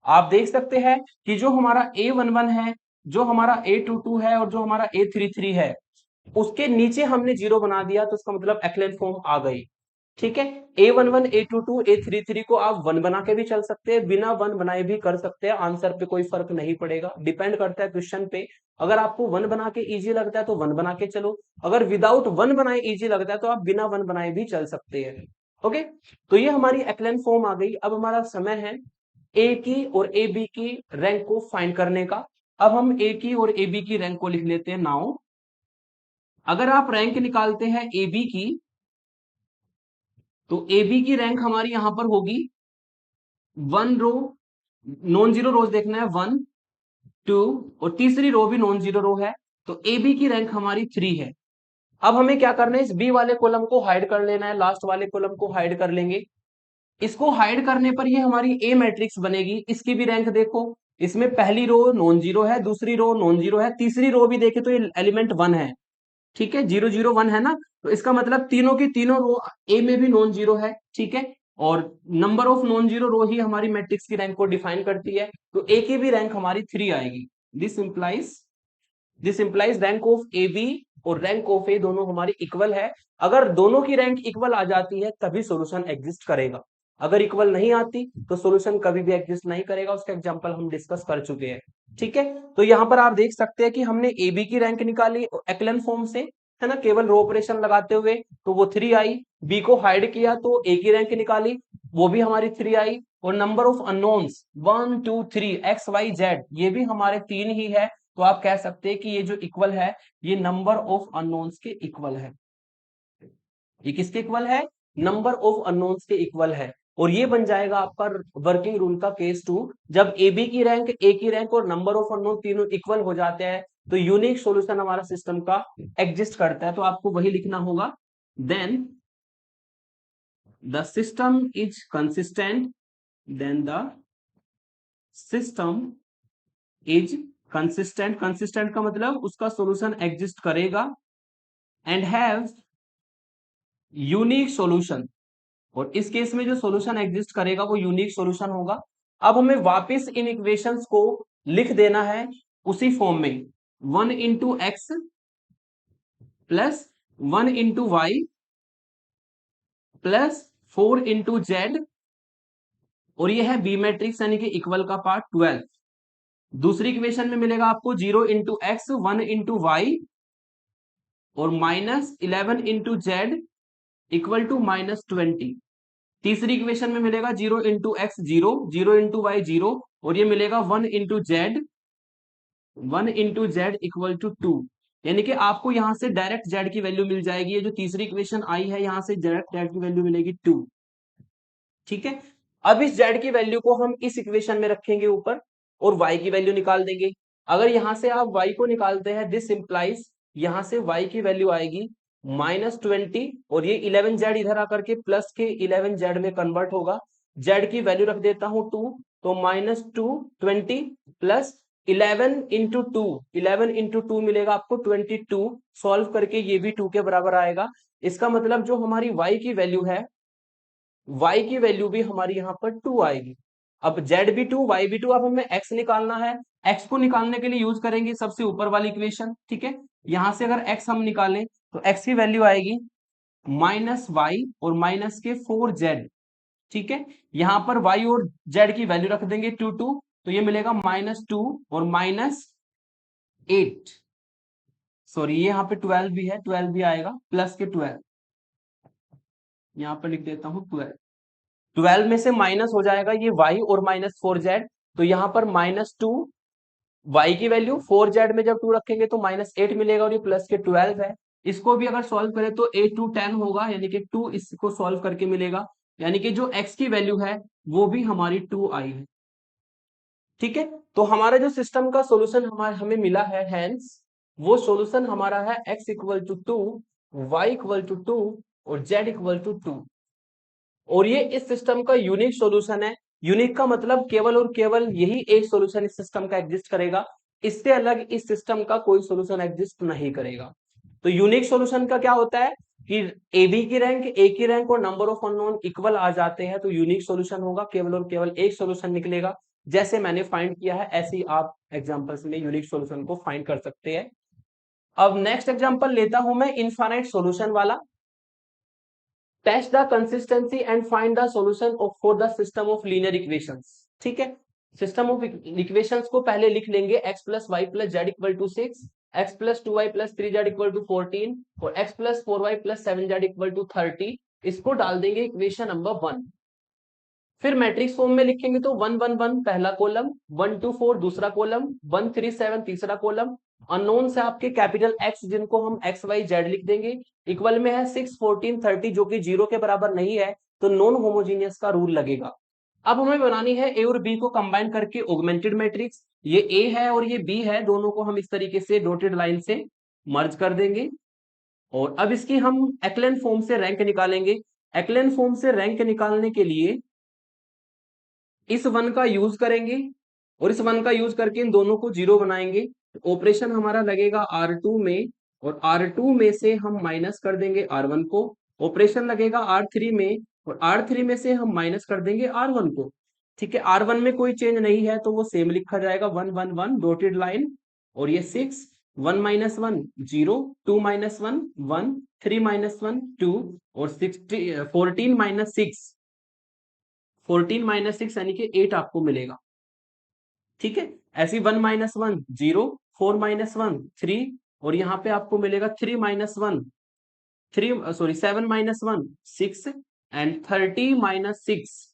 आप देख सकते हैं कि जो हमारा A11 है, जो हमारा A22 है और जो हमारा A33 है, उसके नीचे हमने 0 बना दिया, तो इसका मतलब एक्लेन फॉर्म आ गई। ठीक है, A11 A22 A33 को आप 1 बना के भी चल सकते हैं, बिना 1 बनाए भी कर सकते हैं, आंसर पे कोई फर्क नहीं पड़ेगा, डिपेंड करता है क्वेश्चन पे। अगर आपको 1 बना के इजी लगता है तो 1 बना के चलो, अगर विदाउट 1 बनाए इजी लगता है तो आप बिना 1 बनाए भी चल सकते हैं। ओके, तो ये हमारी एक्लेन फॉर्म आ गई। अब हमारा समय है ए की और ए बी की रैंक को फाइंड करने का। अब हम ए की और ए बी की रैंक को लिख लेते हैं नाउ। अगर आप रैंक निकालते हैं ए बी की, तो ए बी की रैंक हमारी यहां पर होगी 1 रो, नॉन जीरो रोज देखना है 1 2 और तीसरी रो भी नॉन जीरो रो है, तो ए बी की रैंक हमारी 3 है। अब हमें क्या करना है, इस बी वाले कॉलम को हाइड कर लेना है, लास्ट वाले कॉलम को हाइड कर लेंगे। इसको हाइड करने पर ये हमारी ए मैट्रिक्स बनेगी। इसकी भी रैंक देखो, इसमें पहली रो नॉन जीरो है, दूसरी रो नॉन जीरो है, तीसरी रो भी देखे तो ये एलिमेंट 1 है। ठीक है, 0 0 1 है ना, तो इसका मतलब तीनों की तीनों रो ए में भी नॉन जीरो है। ठीक है, और नंबर ऑफ नॉन जीरो रो ही हमारी मैट्रिक्स की रैंक को डिफाइन करती है, तो ए की भी रैंक हमारी 3 आएगी। This implies rank of A B और रैंक ऑफ ए दोनों हमारी इक्वल है। अगर दोनों की रैंक इक्वल आ जाती है तभी सॉल्यूशन एग्जिस्ट करेगा, अगर इक्वल नहीं आती तो सॉल्यूशन कभी भी एग्जिस्ट नहीं करेगा। उसका एग्जांपल हम डिस्कस कर चुके हैं। ठीक है, तो यहां पर आप देख सकते हैं कि हमने ए बी की रैंक निकाली एक्लन फॉर्म से, है ना, केवल रो ऑपरेशन लगाते हुए, तो वो 3 आई। बी को हाइड किया तो ए की रैंक निकाली, वो भी हमारी 3 आई। और number of unknowns 1 2 3 x Y z ये भी हमारे 3 ही है, तो आप कह सकते हैं कि ये जो इक्वल है ये नंबर ऑफ अननोन्स के इक्वल है। ये किसके इक्वल है, नंबर ऑफ अननोन्स के इक्वल है। और ये बन जाएगा आपका वर्किंग रूल का केस 2। जब ए बी की रैंक, ए की रैंक और नंबर ऑफ अननोन तीनों इक्वल हो जाते हैं तो यूनिक सॉल्यूशन हमारा सिस्टम का एग्जिस्ट करता है। तो आपको वही लिखना होगा, then the system is consistent, then the system is consistent. Consistent का मतलब उसका सॉल्यूशन एग्जिस्ट करेगा, एंड हैव यूनिक सॉल्यूशन। और इस केस में जो सॉल्यूशन एग्जिस्ट करेगा वो यूनिक सॉल्यूशन होगा। अब हमें वापस इन इक्वेशंस को लिख देना है उसी फॉर्म में, 1 into x plus 1 into y plus 4 into z, और ये है बी मैट्रिक्स यानी कि इक्वल का पार्ट 12। दूसरी इक्वेशन में मिलेगा आपको 0 इंटू एक्स, 1 इंटू वाई और -11 इंटू जेड इक्वल टू -20। तीसरी इक्वेशन में मिलेगा 0 इंटू एक्स 0, 0 इंटू वाई 0, और ये मिलेगा 1 into z, 1 into z equal to 2। यानी कि आपको यहां से डायरेक्ट जेड की वैल्यू मिल जाएगी। ये जो तीसरी इक्वेशन आई है यहां से डायरेक्ट जेड की वैल्यू मिलेगी 2। ठीक है, अब इस जेड की वैल्यू को हम इस इक्वेशन में रखेंगे ऊपर और वाई की वैल्यू निकाल देंगे। अगर यहां से आप वाई को निकालते हैं, दिस इंप्लाइज यहां से वाई की वैल्यू आएगी -20, और ये 11 जेड इधर आकर के प्लस के 11 जेड में कन्वर्ट होगा। जेड की वैल्यू रख देता हूं 2, तो -220 plus 11 into two, 11 into two मिलेगा आपको 22। सॉल्व करके ये भी 2 के बराबर आएगा। इसका मतलब जो हमारी y की वैल्यू है, y की वैल्यू भी हमारी यहाँ पर 2 आएगी। अब z भी 2, y भी 2, अब हमें x निकालना है। x को निकालने के लिए यूज करेंगे सबसे ऊपर वाली इक्वेशन। ठीक है, यहां से अगर x हम निकालें तो x की वैल्यू आएगी -y और माइनस के 4z। ठीक है, यहां पर y और z की वैल्यू रख देंगे 2 2, तो ये मिलेगा -2 और -8। सॉरी, ये यहाँ पे 12 भी है, 12 भी आएगा, प्लस के 12, यहाँ पर लिख देता हूँ 12। 12 में से माइनस हो जाएगा ये y और -4z, तो यहाँ पर -2 y की वैल्यू, 4z में जब 2 रखेंगे तो -8 मिलेगा, और ये प्लस के 12 है। इसको भी अगर सॉल्व करें तो 8 2 10 होगा, यानी कि 2 इसको सॉल्व करके मिलेगा, यानी कि जो x की वैल्यू है वो भी हमारी 2 आई है। ठीक है, तो हमारा जो सिस्टम का सॉल्यूशन हमें मिला है, हेंस वो सॉल्यूशन हमारा है x equal to 2, y equal to 2 और z इक्वल टू 2। और ये इस सिस्टम का यूनिक सॉल्यूशन है। यूनिक का मतलब केवल और केवल यही एक सॉल्यूशन इस सिस्टम का एग्जिस्ट करेगा, इससे अलग इस सिस्टम का कोई सॉल्यूशन एग्जिस्ट नहीं करेगा। तो यूनिक सॉल्यूशन का क्या होता है कि AB की रैंक, A की रैंक और नंबर ऑफ अननोन इक्वल आ जाते हैं, तो यूनिक सॉल्यूशन होगा, केवल और केवल एक सॉल्यूशन निकलेगा। जैसे मैंने फाइंड किया है ऐसे ही आप एग्जांपल्स में यूनिक सॉल्यूशन को फाइंड कर सकते हैं। अब नेक्स्ट एग्जांपल लेता हूं मैं इनफाइनाइट सॉल्यूशन वाला। Test the consistency and find the solution of for the system of linear equations. ठीक है, सिस्टम ऑफ इक्वेशंस को पहले लिख लेंगे, x plus y plus z equal to 6, x plus 2y plus 3z equal to 14 और x plus 4y plus 7z equal to 30। इसको डाल देंगे इक्वेशन नंबर 1। फिर मैट्रिक्स फॉर्म में लिखेंगे तो 1 1 1 पहला कॉलम, 1 2 4 दूसरा कॉलम, 1 3 7 तीसरा कॉलम। अननोन से आपके कैपिटल एक्स जिनको हम एक्स वाई जेड लिख देंगे, इक्वल में है 6 14 30 जो कि 0 के बराबर नहीं है, तो नॉन होमोजीनियस का रूल लगेगा। अब हमें बनानी है ए और बी को कंबाइन करके ऑगमेंटेड मैट्रिक्स। ये ए है और ये बी है, दोनों को हम इस तरीके से डॉटेड लाइन से मर्ज कर देंगे। और अब इसकी हम एक्लेन फॉर्म से रैंक निकालेंगे। एक्लेन फॉर्म से रैंक निकालने के लिए इस वन का यूज करेंगे और इस वन का यूज करके इन दोनों को जीरो बनाएंगे। ऑपरेशन हमारा लगेगा R2 में, और R2 में से हम माइनस कर देंगे R1 को। ऑपरेशन लगेगा R3 में, और R3 में से हम माइनस कर देंगे R1 को। ठीक है, R1 में कोई चेंज नहीं है तो वो सेम लिखा जाएगा 1 1 1 डॉटेड लाइन। और ये 6, 1 माइनस 1 0, 2 माइनस 1 1, 3 माइनस 1 2 और 14 माइनस 6, 14 माइनस 6 यानी कि 8 आपको मिलेगा। ठीक है, ऐसी 1 माइनस 1 0, 4 माइनस 1 3, और यहाँ पे आपको मिलेगा 3 minus 1 3, sorry 7 minus 1 6 and 30 minus 6,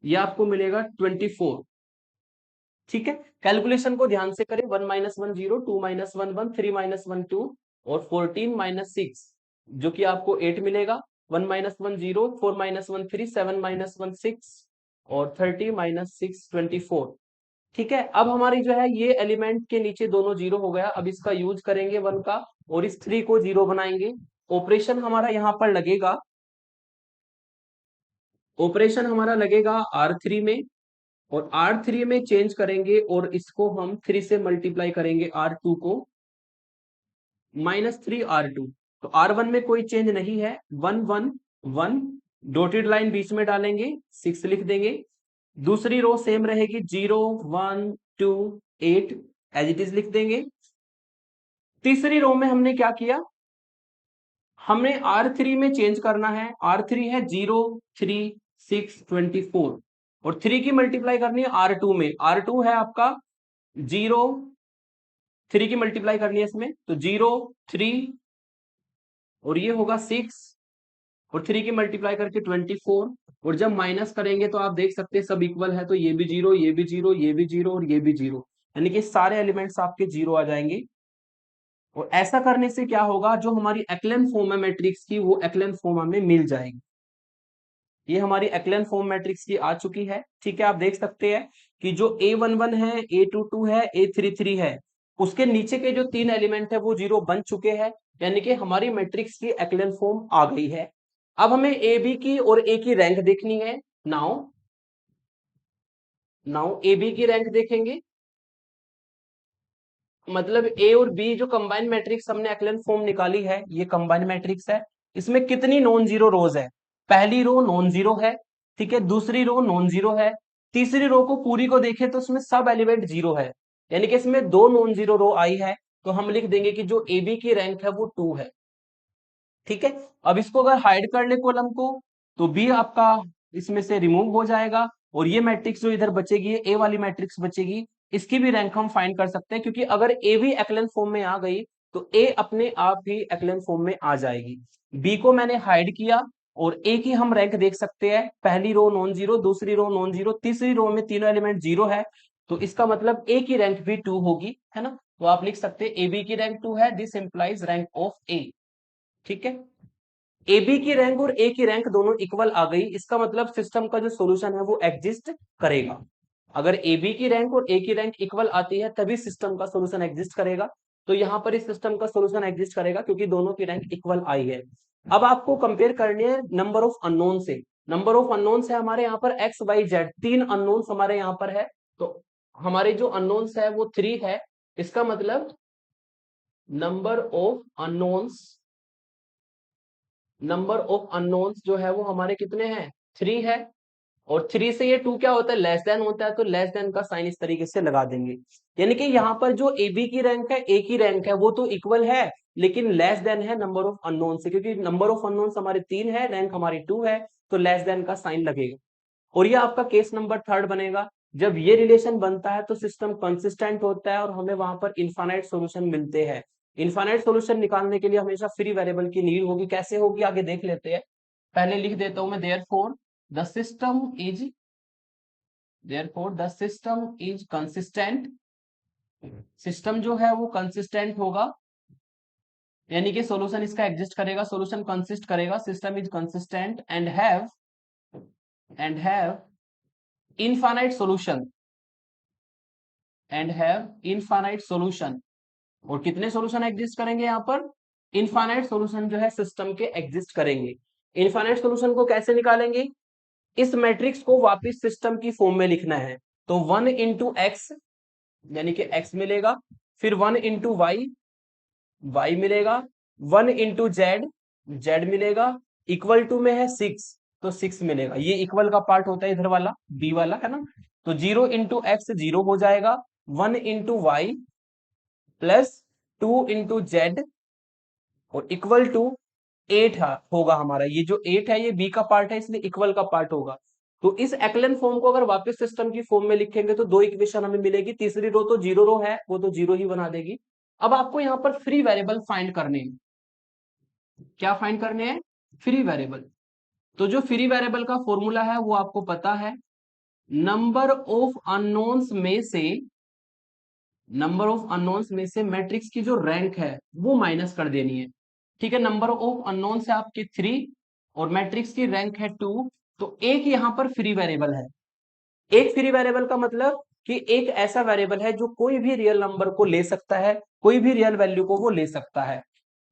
ये आपको मिलेगा 24। ठीक है, कैलकुलेशन को ध्यान से करें, 1 माइनस 1 0, 2 माइनस 1 1, 3 माइनस 1 2 और 14 माइनस 6 जो कि आपको 8 मिलेगा। 1 माइनस 1 0, 4 माइनस 1 3, 7 माइनस 1 6 और 30 माइनस 6 24। ठीक है, अब हमारी जो है ये एलिमेंट के नीचे दोनों जीरो हो गया। अब इसका यूज करेंगे 1 का और इस 3 को जीरो बनाएंगे। ऑपरेशन हमारा यहां पर लगेगा, ऑपरेशन हमारा लगेगा R3 में, और R3 में चेंज करेंगे और इसको हम 3 से मल्टीप्लाई करेंगे R2 को, -3 R2। तो R1 में कोई चेंज नहीं है, 1 1 1 डॉटेड लाइन बीच में डालेंगे, 6 लिख देंगे। दूसरी रो सेम रहेगी, 0 1 2 8 एज इट इज लिख देंगे। तीसरी रो में हमने क्या किया, हमें R3 में चेंज करना है। R3 है 0, 3, 6, 24 और 3 की मल्टीप्लाई करनी है R2 में। R2 है आपका 0, 3 की मल्टीप्लाई करनी है इसमें, तो 0, 3 और ये होगा 6 और 3 की मल्टीप्लाई करके 24 और जब माइनस करेंगे तो आप देख सकते हैं सब इक्वल है, तो ये भी 0, ये भी 0, ये भी 0 और ये भी 0, यानी कि सारे एलिमेंट्स आपके 0 आ जाएंगे। और ऐसा करने से क्या होगा, जो हमारी एक्लेन फॉर्म है मैट्रिक्स की, वो एक्लेन फॉर्म हमें मिल जाएगी। ये हमारी एक्लेन फॉर्म मैट्रिक्स की आ चुकी है। ठीक है, आप देख सकते हैं कि जो A11 है, A22 है, A33 है, उसके नीचे के जो 3 एलिमेंट है वो 0 बन चुके हैं, यानी कि हमारी मैट्रिक्स की एक्लेन फॉर्म आ गई है। अब हमें ए बी की और ए की रैंक देखनी है। नाउ नाउ ए बी की रैंक देखेंगे, मतलब ए और बी जो कंबाइंड मैट्रिक्स हमने एक्लेन फॉर्म निकाली है, ये कंबाइंड मैट्रिक्स है। इसमें कितनी नॉन जीरो रोज है? पहली रो नॉन जीरो है, ठीक है, दूसरी रो नॉन जीरो है, तीसरी रो को पूरी को देखें तो उसमें सब एलिमेंट जीरो है, यानी कि इसमें 2 नॉन जीरो रो आई है। तो हम लिख देंगे कि जो ए बी की रैंक है वो 2 है। ठीक है, अब इसको अगर हाइड कर ले कॉलम को, तो बी आपका इसमें से रिमूव हो जाएगा और ये मैट्रिक्स जो इधर बचेगी, ए वाली मैट्रिक्स बचेगी, इसकी भी रैंक हम फाइंड कर सकते हैं, क्योंकि अगर ए भी एक्लेन फॉर्म में आ गई तो ए अपने आप ही एक्लेन फॉर्म में आ जाएगी। बी को मैंने हाइड किया और ए की हम रैंक देख सकते हैं, पहली रो नॉन जीरो, दूसरी रो नॉन जीरो, तीसरी रो में तीनों एलिमेंट जीरो है, तो इसका मतलब ए की रैंक भी 2 होगी, है ना। तो आप लिख सकते हैं ए बी की रैंक 2 है, दिस इंप्लाइज रैंक ऑफ ए। ठीक है, ए बी की रैंक और ए की रैंक दोनों इक्वल आ गई, इसका मतलब सिस्टम का जो सॉल्यूशन है वो एग्जिस्ट करेगा। अगर ए बी की रैंक और ए की रैंक इक्वल आती है तभी सिस्टम का सॉल्यूशन एग्जिस्ट करेगा। तो यहां पर इस सिस्टम का सॉल्यूशन एग्जिस्ट करेगा क्योंकि दोनों की रैंक इक्वल आई है। अब आपको कंपेयर करनी है नंबर ऑफ अननोन से। नंबर ऑफ अननोन है हमारे यहाँ पर एक्स वाई जेड, 3 अननोन्स हमारे यहाँ पर है, तो हमारे जो अननोन्स है वो 3 है। इसका मतलब number of unknowns, number of unknowns जो है वो हमारे कितने हैं? 3 है। और 3 से ये 2 क्या होता है? लेस देन होता है, तो लेस देन का साइन इस तरीके से लगा देंगे। यानी कि यहाँ पर जो ए बी की रैंक है, ए की रैंक है, वो तो इक्वल है लेकिन लेस देन है नंबर ऑफ अननोन से, क्योंकि नंबर ऑफ अननोन्स हमारे 3 है, रैंक हमारी 2 है, तो लेस देन का साइन लगेगा। और ये आपका केस नंबर 3 बनेगा। जब ये रिलेशन बनता है तो सिस्टम कंसिस्टेंट होता है और हमें वहां पर इनफाइनाइट सॉल्यूशन मिलते हैं। इनफाइनाइट सॉल्यूशन निकालने के लिए हमेशा फ्री वेरिएबल की नीड होगी, कैसे होगी आगे देख लेते हैं। पहले लिख देता हूं मैं, therefore the system is, therefore the system is consistent. System जो है वो कंसिस्टेंट होगा, यानी कि सॉल्यूशन इसका एग्जिस्ट करेगा, सॉल्यूशन कंसिस्ट करेगा, system is consistent and have infinite solution, and have infinite solution. और कितने सॉल्यूशन एग्जिस्ट करेंगे यहाँ पर? इनफाइनाइट सॉल्यूशन जो है सिस्टम के एग्जिस्ट करेंगे। इनफाइनाइट सॉल्यूशन को कैसे निकालेंगे? इस मैट्रिक्स को वापस सिस्टम की फॉर्म में लिखना है, तो 1 इंटू एक्स, यानी कि x मिलेगा, फिर 1 इंटू वाई, वाई मिलेगा, 1 इंटू जेड, जेड मिलेगा, इक्वल टू में है 6, तो 6 मिलेगा। ये इक्वल का पार्ट होता है इधर वाला, बी वाला, है ना। तो 0 इंटू एक्स 0 हो जाएगा, 1 into y plus 2 into z और इक्वल टू 8 होगा हमारा। ये जो 8 है ये बी का पार्ट है, इसलिए इक्वल का पार्ट होगा। तो इस एक्लेन फॉर्म को अगर वापस सिस्टम की फॉर्म में लिखेंगे तो 2 इक्वेशन हमें मिलेगी, तीसरी रो तो जीरो रो है, वो तो जीरो ही बना देगी। अब आपको यहाँ पर फ्री वेरिएबल फाइंड करने हैं। क्या फाइंड करने हैं? Free variable. तो जो फ्री वेरिएबल का फॉर्मूला है वो आपको पता है, नंबर ऑफ अननोन्स में से, नंबर ऑफ अननोन्स में से मैट्रिक्स की जो रैंक है वो माइनस कर देनी है। ठीक है, नंबर ऑफ अननोन है आपके 3 और मैट्रिक्स की रैंक है 2, तो एक यहाँ पर फ्री वेरिएबल है। एक फ्री वेरिएबल का मतलब कि एक ऐसा वेरिएबल है जो कोई भी रियल नंबर को ले सकता है, कोई भी रियल वैल्यू को वो ले सकता है।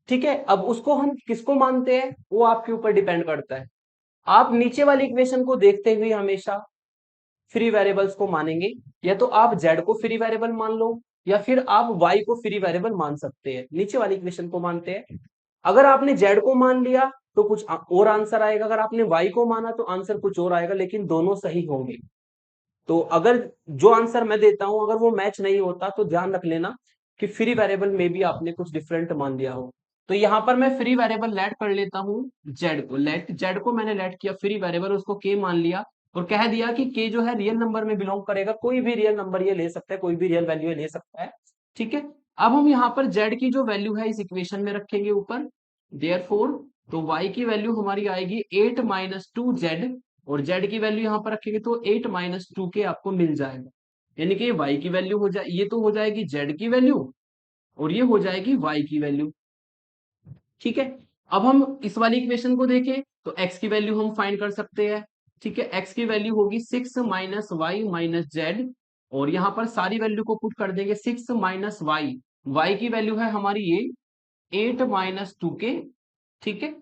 ठीक है, अब उसको हम किसको मानते हैं वो आपके ऊपर डिपेंड करता है। आप नीचे वाली इक्वेशन को देखते हुए हमेशा फ्री वेरिएबल्स को मानेंगे, या तो आप जेड को फ्री वेरिएबल मान लो या फिर आप वाई को फ्री वेरिएबल मान सकते हैं। नीचे वाली इक्वेशन को मानते हैं। अगर आपने जेड को मान लिया तो कुछ और आंसर आएगा, अगर आपने वाई को माना तो आंसर कुछ और आएगा, लेकिन दोनों सही होंगे। तो अगर जो आंसर मैं देता हूं अगर वो मैच नहीं होता तो ध्यान रख लेना कि फ्री वेरिएबल में भी आपने कुछ डिफरेंट मान लिया हो। तो यहाँ पर मैं फ्री वेरिएबल लेट कर लेता हूँ जेड को। जेड को मैंने लेट किया फ्री वेरिएबल, उसको के मान लिया और कह दिया कि के जो है रियल नंबर में बिलोंग करेगा, कोई भी रियल नंबर ये ले सकता है, कोई भी रियल वैल्यू ले सकता है। ठीक है, अब हम यहाँ पर जेड की जो वैल्यू है इस इक्वेशन में रखेंगे ऊपर, देयरफॉर तो y की वैल्यू हमारी आएगी 8 माइनस 2z, और z की वैल्यू यहाँ पर रखेंगे तो 8 माइनस 2 के आपको मिल जाएगा। यानी कि y की वैल्यू हो जाए, ये तो हो जाएगी z की वैल्यू और ये हो जाएगी y की वैल्यू। ठीक है, अब हम इस वाली इक्वेशन को देखें तो x की वैल्यू हम फाइंड कर सकते हैं। ठीक है, x की वैल्यू होगी 6 माइनस वाई माइनस जेड, और यहाँ पर सारी वैल्यू को पुट कर देंगे 6 माइनस वाई, वाई की वैल्यू है हमारी ये 8 माइनस 2k। ठीक है,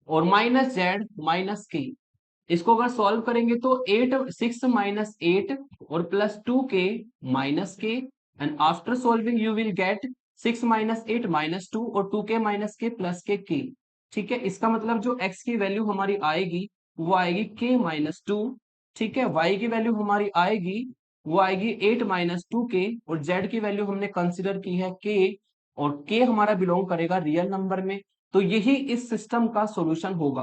और माइनस जेड माइनस के, इसको अगर सॉल्व करेंगे तो 6 माइनस 8 और प्लस 2k माइनस के, and after solving you will get 6 minus 8 minus 2 और 2k माइनस के प्लस के k। ठीक है, इसका मतलब जो x की वैल्यू हमारी आएगी वो आएगी k माइनस 2। ठीक है, y की वैल्यू हमारी आएगी वो आएगी 8 माइनस 2k, और z की वैल्यू हमने कंसिडर की है k, और k हमारा बिलोंग करेगा रियल नंबर में। तो यही इस सिस्टम का सॉल्यूशन होगा।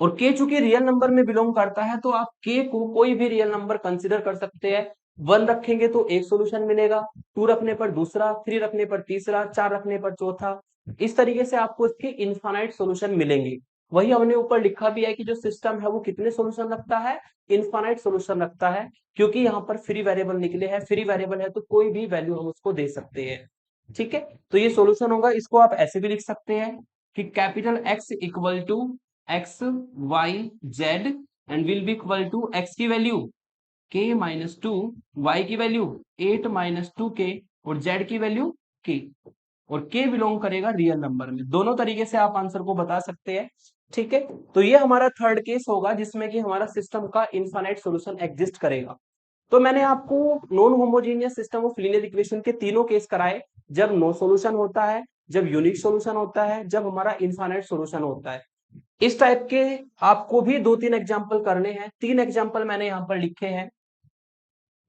और के चूंकि रियल नंबर में बिलोंग करता है तो आप के को कोई भी रियल नंबर कंसिडर कर सकते हैं। 1 रखेंगे तो एक सॉल्यूशन मिलेगा, 2 रखने पर दूसरा, 3 रखने पर तीसरा, 4 रखने पर चौथा। इस तरीके से आपको इसके इनफाइनाइट सॉल्यूशन मिलेंगे। वही हमने ऊपर लिखा भी है कि जो सिस्टम है वो कितने सॉल्यूशन रखता है, इनफाइनाइट सॉल्यूशन रखता है, क्योंकि यहाँ पर फ्री वेरिएबल निकले हैं। फ्री वेरिएबल है तो कोई भी वैल्यू हम उसको दे सकते हैं। ठीक है, तो ये सॉल्यूशन होगा। इसको आप ऐसे भी लिख सकते हैं कि capital X equal to X Y Z and will be equal to X की वैल्यू के माइनस 2, वाई की वैल्यू 8 माइनस 2k और जेड की वैल्यू k, और k बिलोंग करेगा रियल नंबर में। दोनों तरीके से आप आंसर को बता सकते हैं। ठीक है, तो ये हमारा थर्ड केस होगा जिसमें कि हमारा सिस्टम का इनफाइनाइट सॉल्यूशन एग्जिस्ट करेगा। तो मैंने आपको non homogeneous system of linear equation के तीनों केस कराए, जब नो सॉल्यूशन होता है, जब यूनिक सॉल्यूशन होता है, जब हमारा इनफाइनाइट सॉल्यूशन होता है। इस टाइप के आपको भी 2-3 एग्जाम्पल करने हैं। 3 एग्जाम्पल मैंने यहाँ पर लिखे हैं।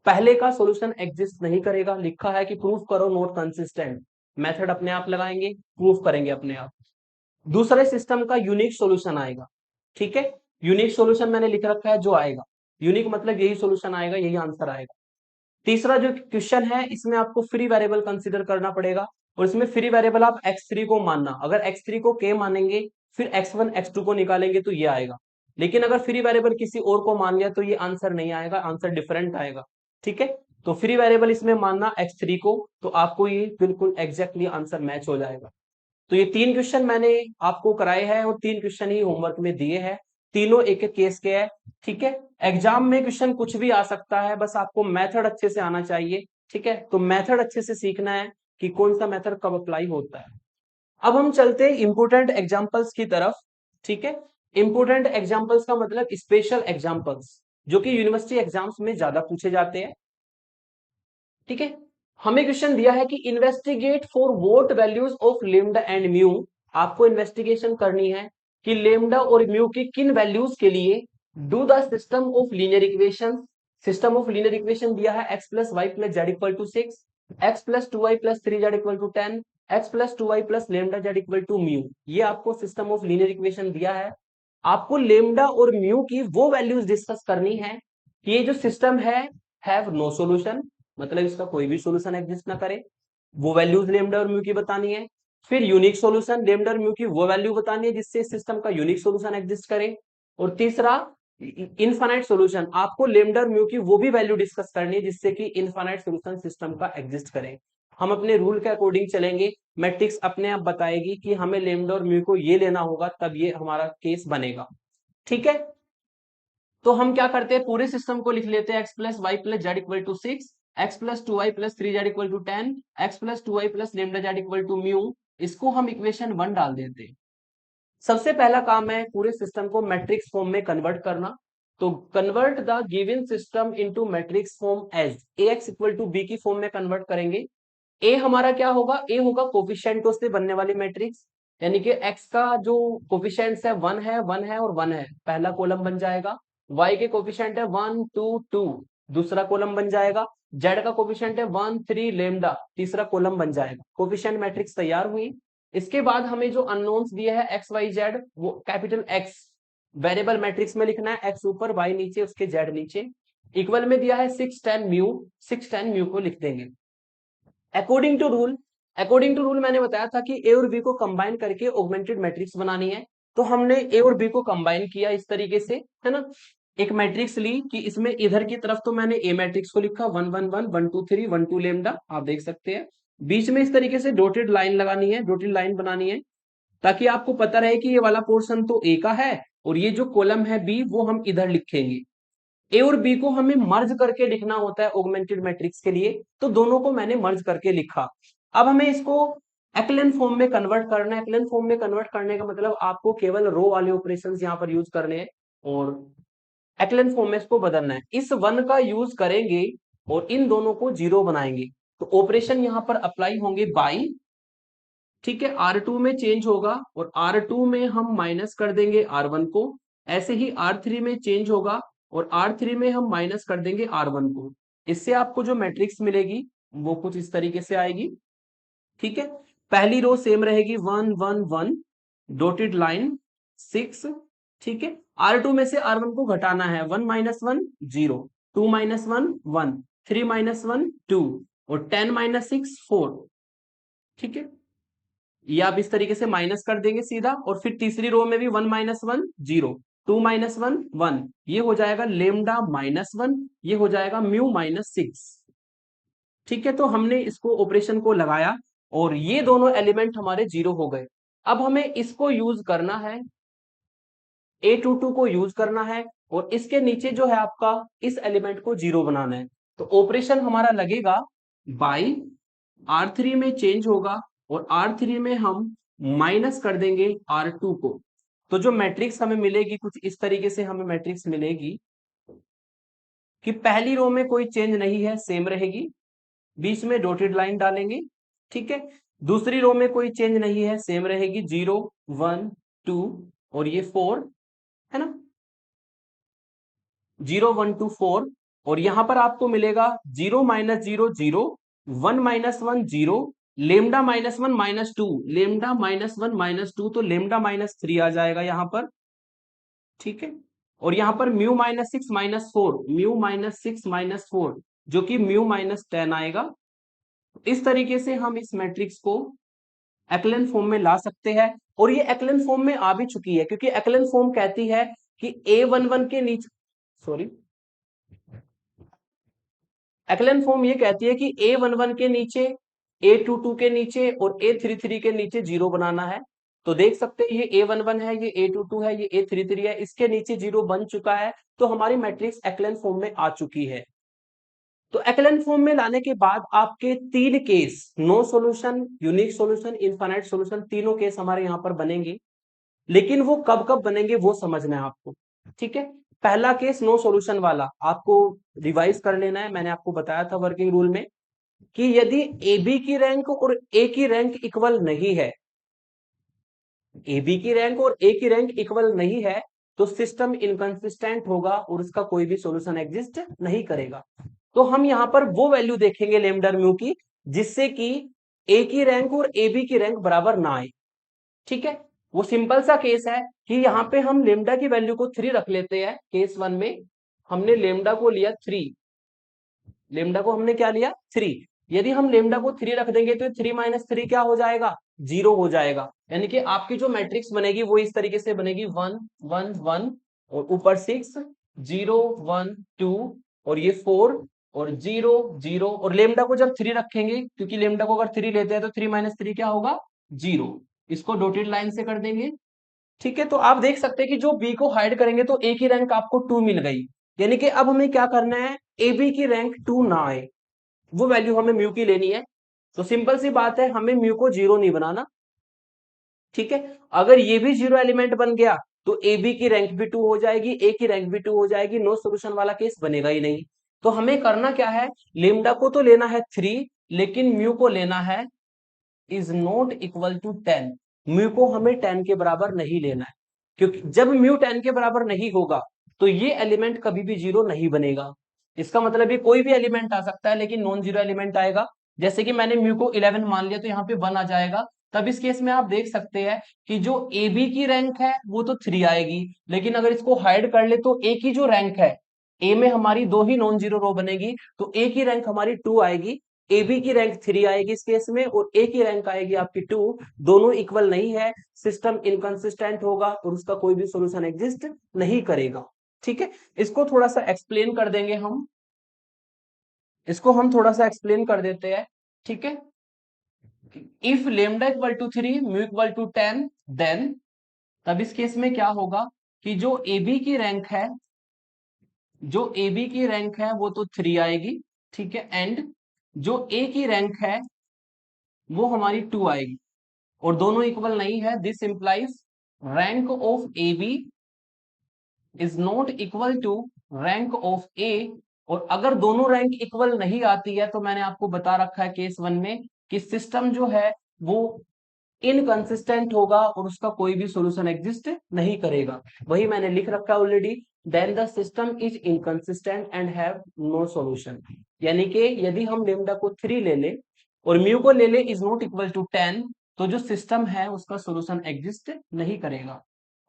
पहले का सॉल्यूशन एग्जिस्ट नहीं करेगा, लिखा है कि प्रूफ करो नॉट कंसिस्टेंट, मेथड अपने आप लगाएंगे, प्रूफ करेंगे अपने आप। दूसरे सिस्टम का यूनिक सॉल्यूशन आएगा। ठीक है, यूनिक सॉल्यूशन मैंने लिख रखा है जो आएगा, यूनिक मतलब यही सॉल्यूशन आएगा, यही आंसर आएगा। तीसरा जो क्वेश्चन है इसमें आपको फ्री वेरिएबल कंसीडर करना पड़ेगा, और इसमें फ्री वेरिएबल आप x3 को मानना। अगर x3 को k मानेंगे फिर x1 x2 को निकालेंगे तो ये आएगा, लेकिन अगर फ्री वेरिएबल किसी और को मान लिया तो ये आंसर नहीं आएगा, आंसर डिफरेंट आएगा। ठीक है, तो फ्री वेरिएबल इसमें मानना x3 को, तो आपको ये बिल्कुल एग्जैक्टली आंसर मैच हो जाएगा। तो ये 3 क्वेश्चन मैंने आपको कराए हैं और 3 क्वेश्चन ही होमवर्क में दिए हैं, तीनों एक एक केस के हैं। ठीक है, एग्जाम में क्वेश्चन कुछ भी आ सकता है, बस आपको मेथड अच्छे से आना चाहिए। ठीक है, तो मेथड अच्छे से सीखना है कि कौन सा मेथड कब अप्लाई होता है। अब हम चलते हैं इंपोर्टेंट एग्जाम्पल्स की तरफ। ठीक है, इंपोर्टेंट एग्जाम्पल्स का मतलब स्पेशल एग्जाम्पल्स जो कि यूनिवर्सिटी एग्जाम्स में ज्यादा पूछे जाते हैं। ठीक है, हमें क्वेश्चन दिया है कि investigate for vote values of lambda and mu. आपको इन्वेस्टिगेशन करनी है कि लेमडा और म्यू की किन वैल्यूज के लिए do the system of linear equation. System of linear equation दिया है x plus y plus z equal to 6, x plus 2y plus 3z equal to 10, x plus 2y plus lambda z equal to mu. ये आपको system of linear equation दिया है। आपको lambda और mu की वो वैल्यूज डिस्कस करनी है कि ये जो सिस्टम है हैव नो सॉल्यूशन, मतलब इसका कोई भी सॉल्यूशन एग्जिस्ट ना करे, वो वैल्यूज लेमडा और म्यू की बतानी है। फिर यूनिक सॉल्यूशन, लेमडा और म्यू की वो वैल्यू बतानी है जिससे सिस्टम का यूनिक सॉल्यूशन एग्जिस्ट करे। और तीसरा इनफाइनाइट सॉल्यूशन, आपको लेमडा और म्यू की वो भी वैल्यू डिस्कस करनी है जिससे कि इनफाइनाइट सॉल्यूशन सिस्टम का एग्जिस्ट करे। हम अपने रूल के अकॉर्डिंग चलेंगे, मैट्रिक्स अपने आप बताएगी कि हमें लेमडा और म्यू को ये लेना होगा, तब ये हमारा केस बनेगा। ठीक है, तो हम क्या करते हैं, पूरे सिस्टम को लिख लेते हैं। X plus y plus z equal to 6, x plus 2y plus 3z equal to 10, x plus 2y plus lambda z equal to mu. इसको हम इक्वेशन 1 डाल देते हैं। सबसे पहला काम है पूरे सिस्टम को मैट्रिक्स फॉर्म में कन्वर्ट करना। तो convert the given system into matrix form as ax equal to b की फॉर्म में कन्वर्ट करेंगे। ए हमारा क्या होगा, ए होगा कोफिशिएंटों से बनने वाली मैट्रिक्स, यानी कि एक्स का जो कोफिशिएंट्स है 1 है, 1 है और 1 है, पहला कॉलम बन जाएगा। वाई के कोफिशिएंट है 1 2 2, दूसरा कॉलम बन जाएगा। जेड का कोफिशिएंट है 1 3 लेमडा, तीसरा कॉलम बन जाएगा। कोफिशिएंट मैट्रिक्स तैयार हुई। इसके बाद हमें जो अननोन्स दिए है एक्स वाई जेड, वो कैपिटल एक्स वेरिएबल मैट्रिक्स में लिखना है, एक्स ऊपर वाई नीचे उसके जेड नीचे। इक्वल में दिया है 6 10 म्यू को लिख देंगे। अकॉर्डिंग टू रूल मैंने बताया था कि ए और बी को कंबाइन करके ऑगमेंटेड मैट्रिक्स बनानी है, तो हमने ए और बी को कंबाइन किया इस तरीके से, है ना। एक मैट्रिक्स ली कि इसमें इधर की तरफ तो मैंने ए मैट्रिक्स को लिखा 1 1 1 1 2 3 1 2 लेमडा, आप देख सकते हैं। बीच में इस तरीके से डॉटेड लाइन लगानी है, डॉटेड लाइन बनानी है, ताकि आपको पता रहे कि ये वाला पोर्शन तो ए का है और ये जो कॉलम है बी वो हम इधर लिखेंगे। ए और बी को हमें मर्ज करके लिखना होता है ऑगमेंटेड मैट्रिक्स के लिए, तो दोनों को मैंने मर्ज करके लिखा। अब हमें इसको एक्लेन फॉर्म में कन्वर्ट करना है। एक्लेन फॉर्म में कन्वर्ट करने का मतलब आपको केवल रो वाले ऑपरेशंस यहाँ पर यूज करने हैं और एक्लेन फॉर्म में इसको बदलना है। इस 1 का यूज करेंगे और इन दोनों को 0 बनाएंगे, तो ऑपरेशन यहाँ पर अप्लाई होंगे बाई, ठीक है। R2 में चेंज होगा और R2 में हम माइनस कर देंगे R1 को। ऐसे ही R3 में चेंज होगा और R3 में हम माइनस कर देंगे R1 को। इससे आपको जो मैट्रिक्स मिलेगी वो कुछ इस तरीके से आएगी, ठीक है। पहली रो सेम रहेगी 1 1 1 डॉटेड लाइन 6, ठीक है। R2 में से R1 को घटाना है, 1 माइनस 1 0, 2 माइनस 1 1, 3 माइनस 1 2 और 10 माइनस 6 4, ठीक है। ये आप इस तरीके से माइनस कर देंगे सीधा, और फिर तीसरी रो में भी 1 माइनस 1 0, 2 माइनस 1 1, ये हो जाएगा लेमडा माइनस 1, ये हो जाएगा म्यू माइनस 6, ठीक है। तो हमने इसको ऑपरेशन को लगाया और ये दोनों एलिमेंट हमारे 0 हो गए। अब हमें इसको यूज करना है, A22 को यूज करना है और इसके नीचे जो है आपका इस एलिमेंट को 0 बनाना है। तो ऑपरेशन हमारा लगेगा बाई, R3 में चेंज होगा और R3 में हम माइनस कर देंगे R2 को। तो जो मैट्रिक्स हमें मिलेगी कुछ इस तरीके से हमें मैट्रिक्स मिलेगी कि पहली रो में कोई चेंज नहीं है, सेम रहेगी, बीच में डॉटेड लाइन डालेंगे, ठीक है। दूसरी रो में कोई चेंज नहीं है, सेम रहेगी, 0 1 2 और ये 4, है ना, 0 1 2 4। और यहां पर आपको मिलेगा 0 minus 0 0, 1 minus 1 0, lambda minus 1 minus 2, lambda minus 1 minus 2, तो लेमडा माइनस 3 आ जाएगा यहां पर, ठीक है। और यहां पर mu minus 6 minus 4, mu minus 6 minus 4 जो कि म्यू माइनस 10 आएगा। इस तरीके से हम इस मैट्रिक्स को एक्लेन फॉर्म में ला सकते हैं, और ये एक्लेन फॉर्म में आ भी चुकी है, क्योंकि एक्लेन फॉर्म कहती है कि A11 के नीचे, सॉरी, एक्लेन फॉर्म ये कहती है कि A11 के नीचे, A22 के नीचे और A33 के नीचे 0 बनाना है। तो देख सकते हैं ये A11 है, ये A22 है, ये A33 है, इसके नीचे 0 बन चुका है, तो हमारी मैट्रिक्स एक्लेन फॉर्म में आ चुकी है। तो एक्लेन फॉर्म में लाने के बाद आपके 3 case, no solution, unique solution, infinite solution, तीनों केस हमारे यहां पर बनेंगे। लेकिन वो कब कब बनेंगे वो समझना है आपको, ठीक है। पहला केस नो सॉल्यूशन वाला आपको रिवाइज कर लेना है, मैंने आपको बताया था वर्किंग रूल में कि यदि ए बी की रैंक और ए की रैंक इक्वल नहीं है, ए बी की रैंक और ए की रैंक इक्वल नहीं है, तो सिस्टम इनकंसिस्टेंट होगा और उसका कोई भी सॉल्यूशन एग्जिस्ट नहीं करेगा। तो हम यहां पर वो वैल्यू देखेंगे लेमडा म्यू की जिससे कि ए की रैंक और ए बी की रैंक बराबर ना आए, ठीक है। वो सिंपल सा केस है कि यहाँ पे हम लेमडा की वैल्यू को 3 रख लेते हैं। केस 1 में हमने लेमडा को लिया 3, लेमडा को हमने क्या लिया 3। यदि हम लेमडा को 3 रख देंगे तो 3 माइनस 3 क्या हो जाएगा, 0 हो जाएगा। यानी कि आपकी जो मैट्रिक्स बनेगी वो इस तरीके से बनेगी 1 1 1 और ऊपर 6 0 1 2 और ये 4 और 0 0 और लेमडा को जब 3 रखेंगे, क्योंकि लेमडा को अगर 3 लेते हैं तो 3 माइनस 3 क्या होगा 0, इसको डॉटेड लाइन से कर देंगे, ठीक है। तो आप देख सकते हैं कि जो बी को हाइड करेंगे तो ए की रैंक आपको 2 मिल गई, यानी कि अब हमें क्या करना है, ए बी की रैंक 2 ना आए, वो वैल्यू हमें म्यू की लेनी है। तो सिंपल सी बात है, हमें म्यू को 0 नहीं बनाना, ठीक है। अगर ये भी 0 एलिमेंट बन गया तो ए बी की रैंक भी 2 हो जाएगी, ए की रैंक भी 2 हो जाएगी, नो सोल्यूशन वाला केस बनेगा ही नहीं। तो हमें करना क्या है, लेमडा को तो लेना है 3, लेकिन म्यू को लेना है is not equal to 10, mu को हमें 10 के बराबर नहीं लेना है, क्योंकि जब म्यू 10 के बराबर नहीं होगा तो ये एलिमेंट कभी भी 0 नहीं बनेगा। इसका मतलब ये कोई भी एलिमेंट आ सकता है लेकिन नॉन जीरो एलिमेंट आएगा। जैसे कि मैंने म्यू को 11 मान लिया तो यहाँ पे 1 आ जाएगा, तब इस केस में आप देख सकते हैं कि जो ए बी की रैंक है वो तो 3 आएगी, लेकिन अगर इसको हाइड कर ले तो ए की जो रैंक है, ए में हमारी दो ही नॉन जीरो रो बनेगी, तो ए की रैंक हमारी 2 आएगी, ए बी की रैंक 3 आएगी इस केस में, और ए की रैंक आएगी आपकी 2। दोनों इक्वल नहीं है, सिस्टम इनकंसिस्टेंट होगा और उसका कोई भी सॉल्यूशन एग्जिस्ट नहीं करेगा। ठीक है, इसको थोड़ा सा एक्सप्लेन कर देंगे हम, इसको हम थोड़ा सा एक्सप्लेन कर देते हैं। ठीक है, if lambda equal to 3 mu equal to 10, then तब इस केस में क्या होगा कि जो ए बी की रैंक है, जो ए बी की रैंक है वो तो 3 आएगी, ठीक है, एंड जो ए की रैंक है वो हमारी 2 आएगी, और दोनों इक्वल नहीं है, this implies rank of A B is not equal to rank of A. और अगर दोनों रैंक इक्वल नहीं आती है तो मैंने आपको बता रखा है केस 1 में कि सिस्टम जो है वो इनकंसिस्टेंट होगा और उसका कोई भी सॉल्यूशन एग्जिस्ट नहीं करेगा। वही मैंने लिख रखा है already, then the system is inconsistent and have no solution. यानी कि यदि हम लेमडा को 3 ले ले और म्यू को ले ले इज नॉट इक्वल टू 10, तो जो सिस्टम है उसका सॉल्यूशन एग्जिस्ट नहीं करेगा।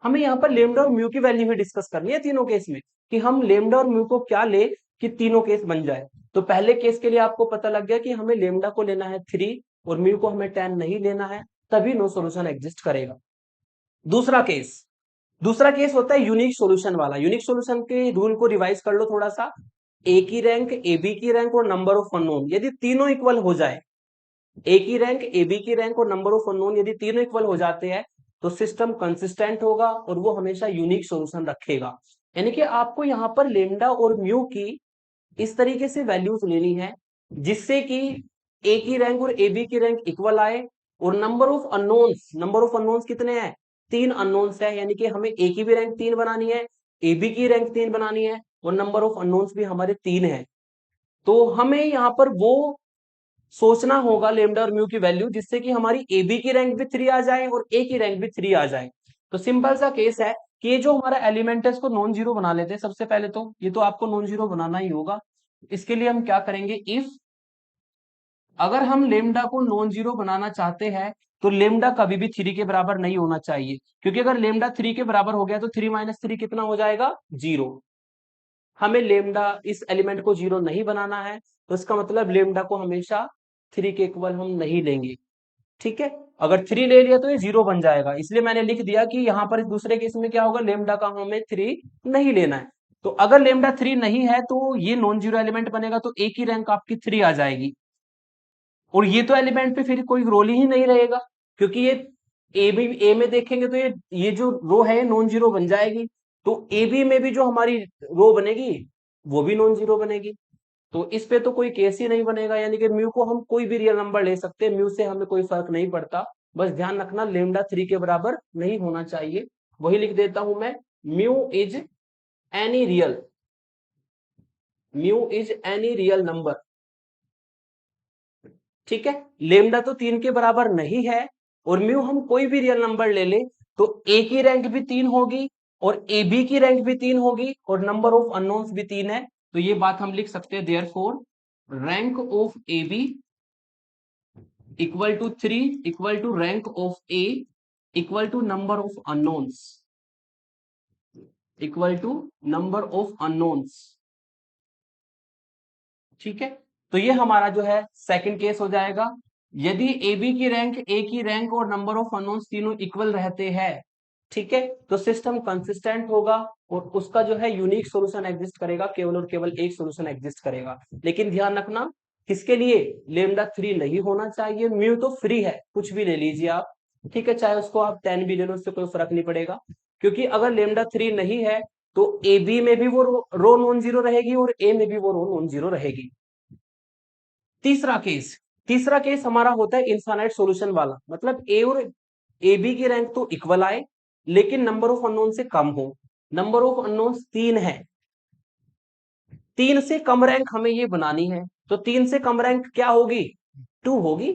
हमें यहाँ पर लेमडा और म्यू की वैल्यू भी डिस्कस करनी है तीनों केस में, कि हम लेमडा और म्यू को क्या ले कि तीनों केस बन जाए। तो पहले केस के लिए आपको पता लग गया कि हमें लेमडा को लेना है 3 और म्यू को हमें 10 नहीं लेना है, तभी नो सॉल्यूशन एग्जिस्ट करेगा। दूसरा केस, दूसरा केस होता है यूनिक सॉल्यूशन वाला। यूनिक सॉल्यूशन के रूल को रिवाइज कर लो थोड़ा सा। ए की रैंक, ए बी की रैंक और नंबर ऑफ अननोन यदि तीनों इक्वल हो जाए, ए की रैंक, ए बी की रैंक और नंबर ऑफ अननोन यदि तीनों इक्वल हो जाते हैं तो सिस्टम कंसिस्टेंट होगा और वो हमेशा यूनिक सॉल्यूशन रखेगा। यानी कि आपको यहाँ पर लेमडा और म्यू की इस तरीके से वैल्यूज लेनी है जिससे कि ए की रैंक और ए बी की रैंक इक्वल आए, और number of unknowns, number of unknowns कितने हैं, 3 अननोन्स है, यानी कि हमें ए की भी रैंक 3 बनानी है, ए बी की रैंक 3 बनानी है, और नंबर ऑफ अननोन्स भी हमारे 3 है। तो हमें यहाँ पर वो सोचना होगा लेमडा और म्यू की वैल्यू जिससे कि हमारी ए बी की रैंक भी 3 आ जाए और ए की रैंक भी 3 आ जाए। तो सिंपल सा केस है कि ये जो हमारा एलिमेंट है इसको नॉन जीरो बना लेते हैं। सबसे पहले तो ये तो आपको नॉन जीरो बनाना ही होगा। इसके लिए हम क्या करेंगे, इफ अगर हम लेमडा को नॉन जीरो बनाना चाहते हैं तो लेमडा कभी भी 3 के बराबर नहीं होना चाहिए, क्योंकि अगर लेमडा 3 के बराबर हो गया तो 3 माइनस 3 कितना हो जाएगा, 0। हमें लेमडा इस एलिमेंट को 0 नहीं बनाना है, तो इसका मतलब लेमडा को हमेशा 3 के इक्वल हम नहीं लेंगे। ठीक है, अगर 3 ले लिया तो ये 0 बन जाएगा, इसलिए मैंने लिख दिया कि यहां पर इस दूसरे केस में क्या होगा, लेमडा का हमें 3 नहीं लेना है। तो अगर लेमडा 3 नहीं है तो ये नॉन जीरो एलिमेंट बनेगा, तो ए की रैंक आपकी 3 आ जाएगी, और ये तो एलिमेंट पे फिर कोई रोल ही नहीं रहेगा, क्योंकि ये ए बी, ए में देखेंगे तो ये जो रो है नॉन जीरो बन जाएगी, तो ए बी में भी जो हमारी रो बनेगी वो भी नॉन जीरो बनेगी। तो इस पे तो कोई केस ही नहीं बनेगा, यानी कि म्यू को हम कोई भी रियल नंबर ले सकते हैं, म्यू से हमें कोई फर्क नहीं पड़ता। बस ध्यान रखना लेमडा 3 के बराबर नहीं होना चाहिए। वही लिख देता हूं मैं, mu is any real, mu is any real number. ठीक है, लेमडा तो 3 के बराबर नहीं है और म्यू हम कोई भी रियल नंबर ले ले तो ए की रैंक भी 3 होगी और ए बी की रैंक भी 3 होगी और नंबर ऑफ अननोन्स भी 3 है। तो ये बात हम लिख सकते हैं, therefore rank of A B equal to 3 equal to rank of A equal to number of unknowns, equal to number of unknowns. ठीक है, तो ये हमारा जो है सेकंड केस हो जाएगा। यदि ए बी की रैंक, ए की रैंक और नंबर ऑफ अननोन्स तीनों इक्वल रहते हैं, ठीक है, तो सिस्टम कंसिस्टेंट होगा और उसका जो है यूनिक सॉल्यूशन एग्जिस्ट करेगा, केवल और केवल एक सॉल्यूशन एग्जिस्ट करेगा। लेकिन ध्यान रखना किसके लिए, लेमडा 3 नहीं होना चाहिए। म्यू तो फ्री है, कुछ भी ले लीजिए आप, ठीक है, चाहे उसको आप 10 भी ले लो, उससे कोई फर्क नहीं पड़ेगा, क्योंकि अगर लेमडा 3 नहीं है तो ए बी में भी वो रो नॉन जीरो रहेगी और ए में भी वो रो नॉन जीरो रहेगी। तीसरा केस, तीसरा केस हमारा होता है इनफाइनाइट सॉल्यूशन वाला, मतलब ए और ए बी की रैंक तो इक्वल आए लेकिन नंबर ऑफ अननोन से कम हो। नंबर ऑफ अननोन 3 है, 3 से कम रैंक हमें ये बनानी है, तो 3 से कम रैंक क्या होगी, 2 होगी।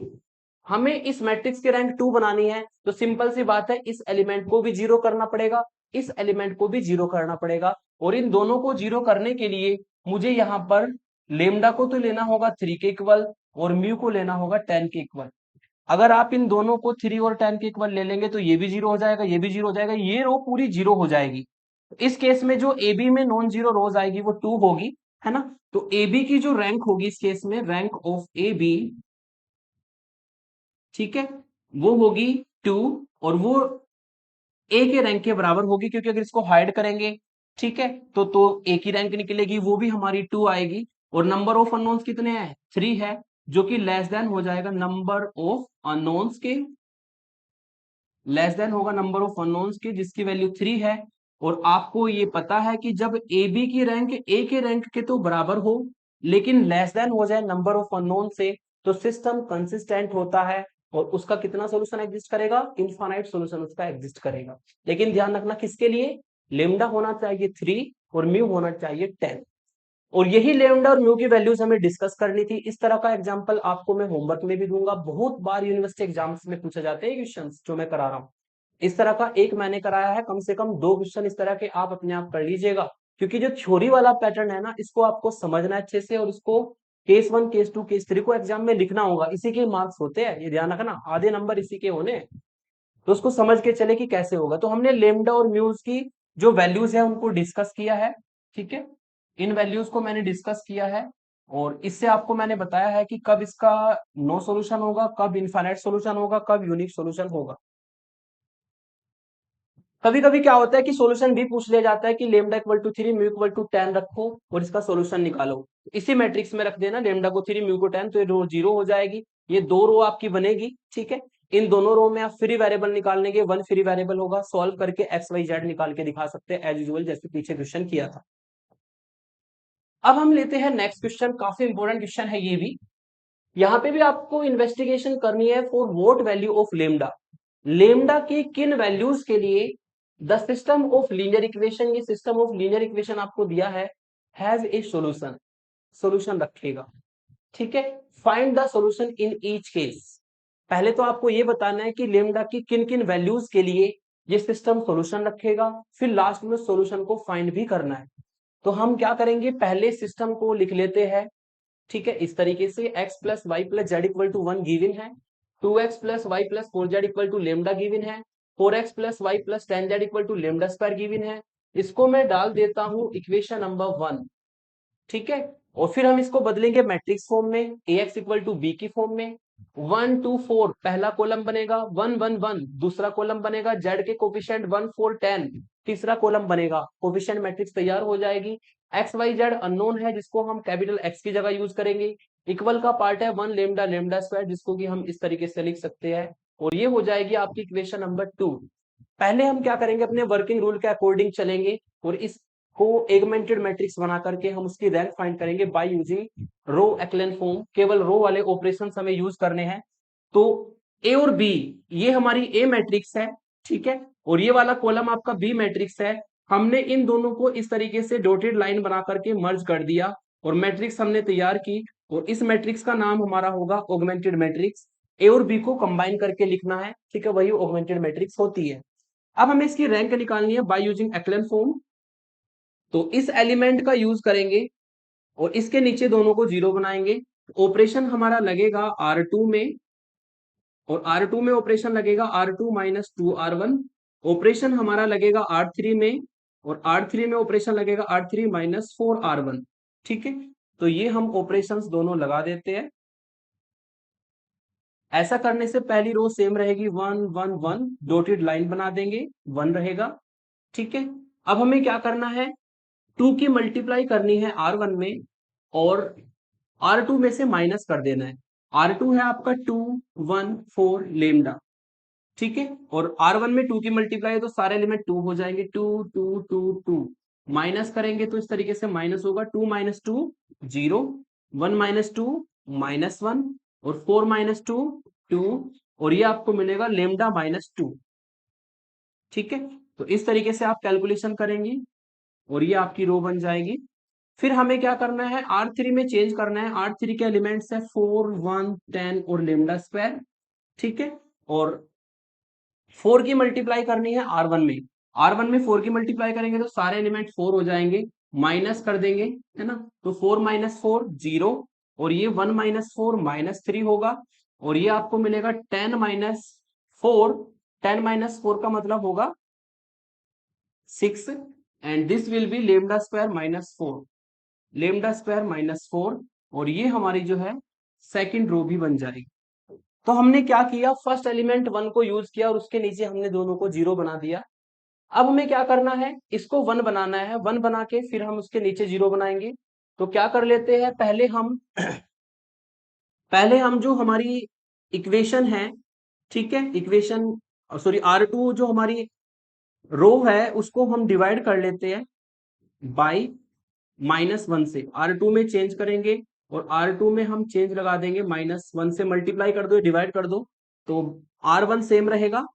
हमें इस मैट्रिक्स की रैंक 2 बनानी है, तो सिंपल सी बात है, इस एलिमेंट को भी 0 करना पड़ेगा, इस एलिमेंट को भी 0 करना पड़ेगा, और इन दोनों को 0 करने के लिए मुझे यहां पर लेमडा को तो लेना होगा 3 के इक्वल और म्यू को लेना होगा 10 के इक्वल। अगर आप इन दोनों को 3 और 10 के इक्वल ले लेंगे तो ये भी जीरो हो जाएगा, ये भी जीरो हो जाएगा, ये रो पूरी जीरो हो जाएगी। इस केस में जो ए बी में नॉन जीरो रोज आएगी वो 2 होगी, है ना। तो ए बी की जो रैंक होगी इस केस में, रैंक ऑफ ए बी, ठीक है, वो होगी 2, और वो ए के रैंक के बराबर होगी, क्योंकि अगर इसको हाइड करेंगे, ठीक है, तो ए की रैंक निकलेगी, वो भी हमारी 2 आएगी। और नंबर ऑफ अननोन्स कितने हैं, 3 है, जो कि लेस देन हो जाएगा नंबर ऑफ अननोन्स के, लेस देन होगा नंबर ऑफ अननोन्स की जिसकी वैल्यू 3 है। और आपको ये पता है कि जब ए बी की रैंक ए के रैंक के तो बराबर हो, लेकिन लेस देन हो जाए नंबर ऑफ अननोन से, तो सिस्टम कंसिस्टेंट होता है, और उसका कितना सोल्यूशन एग्जिस्ट करेगा, इनफाइनाइट सोल्यूशन उसका एग्जिस्ट करेगा। लेकिन ध्यान रखना किसके लिए, लेमडा होना चाहिए 3 और म्यू होना चाहिए 10। और यही लेमडा और म्यू की वैल्यूज हमें डिस्कस करनी थी। इस तरह का एग्जांपल आपको मैं होमवर्क में भी दूंगा, बहुत बार यूनिवर्सिटी एग्जाम्स में पूछे जाते हैं क्वेश्चंस जो मैं करा रहा हूँ। इस तरह का एक मैंने कराया है, कम से कम 2 क्वेश्चन इस तरह के आप अपने आप कर लीजिएगा, क्योंकि जो थ्योरी वाला पैटर्न है ना, इसको आपको समझना है अच्छे से, और इसको केस 1 केस 2 केस 3 को एग्जाम में लिखना होगा, इसी के मार्क्स होते हैं, ये ध्यान रखना, आधे नंबर इसी के होने हैं। तो उसको समझ के चले कि कैसे होगा। तो हमने लेमडा और म्यूज की जो वैल्यूज है उनको डिस्कस किया है, ठीक है, इन वैल्यूज को मैंने डिस्कस किया है, और इससे आपको मैंने बताया है कि कब इसका नो सॉल्यूशन होगा, कब इनफाइनाइट सॉल्यूशन होगा, कब यूनिक सॉल्यूशन होगा। कभी कभी क्या होता है कि सॉल्यूशन भी पूछ लिया जाता है कि lambda equal to 3 mu equal to 10 रखो और इसका सॉल्यूशन निकालो। इसी मैट्रिक्स में रख देना, लेमडा को 3 म्यू को 10, तो ये रो जीरो हो जाएगी, ये 2 रो आपकी बनेगी, ठीक है। इन दोनों रो में आप फ्री वेरिएबल निकालने के, 1 फ्री वेरिएबल होगा, सॉल्व करके एक्स वाई जेड निकाल के दिखा सकते हैं एज यूजुअल, जैसे पीछे क्वेश्चन किया था। अब हम लेते हैं नेक्स्ट क्वेश्चन, काफी इंपॉर्टेंट क्वेश्चन है ये भी। यहाँ पे भी आपको इन्वेस्टिगेशन करनी है for what value of lambda, lambda की किन वैल्यूज के लिए the system of linear equation, ये सिस्टम ऑफ लीनियर इक्वेशन आपको दिया है, हैज ए सॉल्यूशन, सॉल्यूशन रखेगा, ठीक है। Find the solution in each case. पहले तो आपको ये बताना है कि लेमडा की किन किन वैल्यूज के लिए ये सिस्टम सॉल्यूशन रखेगा, फिर लास्ट में सॉल्यूशन को फाइंड भी करना है। तो हम क्या करेंगे, पहले सिस्टम को लिख लेते हैं, ठीक है, इस तरीके से x plus y plus z equal to 1 given है, 2x plus y plus 4z equal to lambda given है, 4x plus y plus 10z equal to lambda square given है। इसको मैं डाल देता हूं इक्वेशन नंबर 1, ठीक है। और फिर हम इसको बदलेंगे मैट्रिक्स फॉर्म में, ax इक्वल टू बी की फॉर्म में, 1 2 4 पहला कॉलम बनेगा, 1 1 1 दूसरा कॉलम बनेगा, z के कोफिशिएंट 1 4 10 तीसरा कॉलम बनेगा, कोफिशिएंट मैट्रिक्स तैयार हो जाएगी। एक्स वाई जेड अननोन है जिसको हम कैपिटल एक्स की जगह यूज करेंगे, इक्वल का पार्ट है 1 लेमडा लेमडा स्क्वायर जिसको कि हम इस तरीके से लिख सकते हैं, और ये हो जाएगी आपकी इक्वेशन नंबर 2। पहले हम क्या करेंगे, अपने वर्किंग रूल के अकॉर्डिंग चलेंगे, और इसको एगमेंटेड मैट्रिक्स बना करके हम उसकी रैंक फाइंड करेंगे by using row echelon form, केवल रो वाले ऑपरेशन हमें यूज करने हैं। तो ए और बी, ये हमारी ए मैट्रिक्स है, ठीक है, और ये वाला कॉलम आपका बी मैट्रिक्स है। हमने इन दोनों को इस तरीके से डॉटेड लाइन बना करके मर्ज कर दिया, और मैट्रिक्स हमने तैयार की, और इस मैट्रिक्स का नाम हमारा होगा ऑगमेंटेड मैट्रिक्स। ए और बी को कंबाइन करके लिखना है, ठीक है, वही ऑगमेंटेड मैट्रिक्स होती है। अब हमें इसकी रैंक निकालनी है बाय यूजिंग एक्लेन फॉर्म, तो इस एलिमेंट का यूज करेंगे और इसके नीचे दोनों को जीरो बनाएंगे। ऑपरेशन हमारा लगेगा R2 में, और R2 में ऑपरेशन लगेगा R2 माइनस 2R1, ऑपरेशन हमारा लगेगा R3 में, और R3 में ऑपरेशन लगेगा R3 माइनस 4R1, ठीक है। तो ये हम ऑपरेशंस दोनों लगा देते हैं। ऐसा करने से पहली रो सेम रहेगी, 1 1 1 डॉटेड लाइन बना देंगे, 1 रहेगा, ठीक है। अब हमें क्या करना है, 2 की मल्टीप्लाई करनी है R1 में, और R2 में से माइनस कर देना है। R2 है आपका 2 1 4 लेमडा, ठीक है, और R1 में 2 की मल्टीप्लाई है तो सारे एलिमेंट 2 हो जाएंगे, 2 2 2 2 माइनस करेंगे तो इस तरीके से माइनस होगा, 2 माइनस 2 0, 1 माइनस 2 माइनस 1, और 4 माइनस 2 2, और ये आपको मिलेगा लेमडा माइनस 2, ठीक है। तो इस तरीके से आप कैलकुलेशन करेंगे और ये आपकी रो बन जाएगी। फिर हमें क्या करना है, R3 में चेंज करना है। R3 के एलिमेंट्स है 4 1 10 और लेमडा स्क्वायर, ठीक है, और 4 की मल्टीप्लाई करनी है R1 में, R1 में 4 की मल्टीप्लाई करेंगे तो सारे एलिमेंट 4 हो जाएंगे, माइनस कर देंगे, है ना, तो 4 माइनस 4 0, और ये 1 माइनस 4 माइनस 3 होगा, और ये आपको मिलेगा 10 - 4। 10 - 4 का मतलब होगा 6 and this will be lambda square -4। Lambda square -4 और ये हमारी जो है सेकंड रो भी बन जाएगी। तो हमने क्या किया, फर्स्ट एलिमेंट 1 को यूज किया और उसके नीचे हमने दोनों को 0 बना दिया। अब हमें क्या करना है, इसको 1 बनाना है। 1 बना के फिर हम उसके नीचे 0 बनाएंगे। तो क्या कर लेते हैं, पहले हम जो हमारी इक्वेशन है, ठीक है, इक्वेशन सॉरी R2 जो हमारी रो है उसको हम डिवाइड कर लेते हैं बाई -1 से। R2 में चेंज करेंगे और R2 में हम चेंज लगा देंगे -1 से। मल्टीप्लाई कर दो, डिवाइड कर दो, तो R1 सेम रहेगा।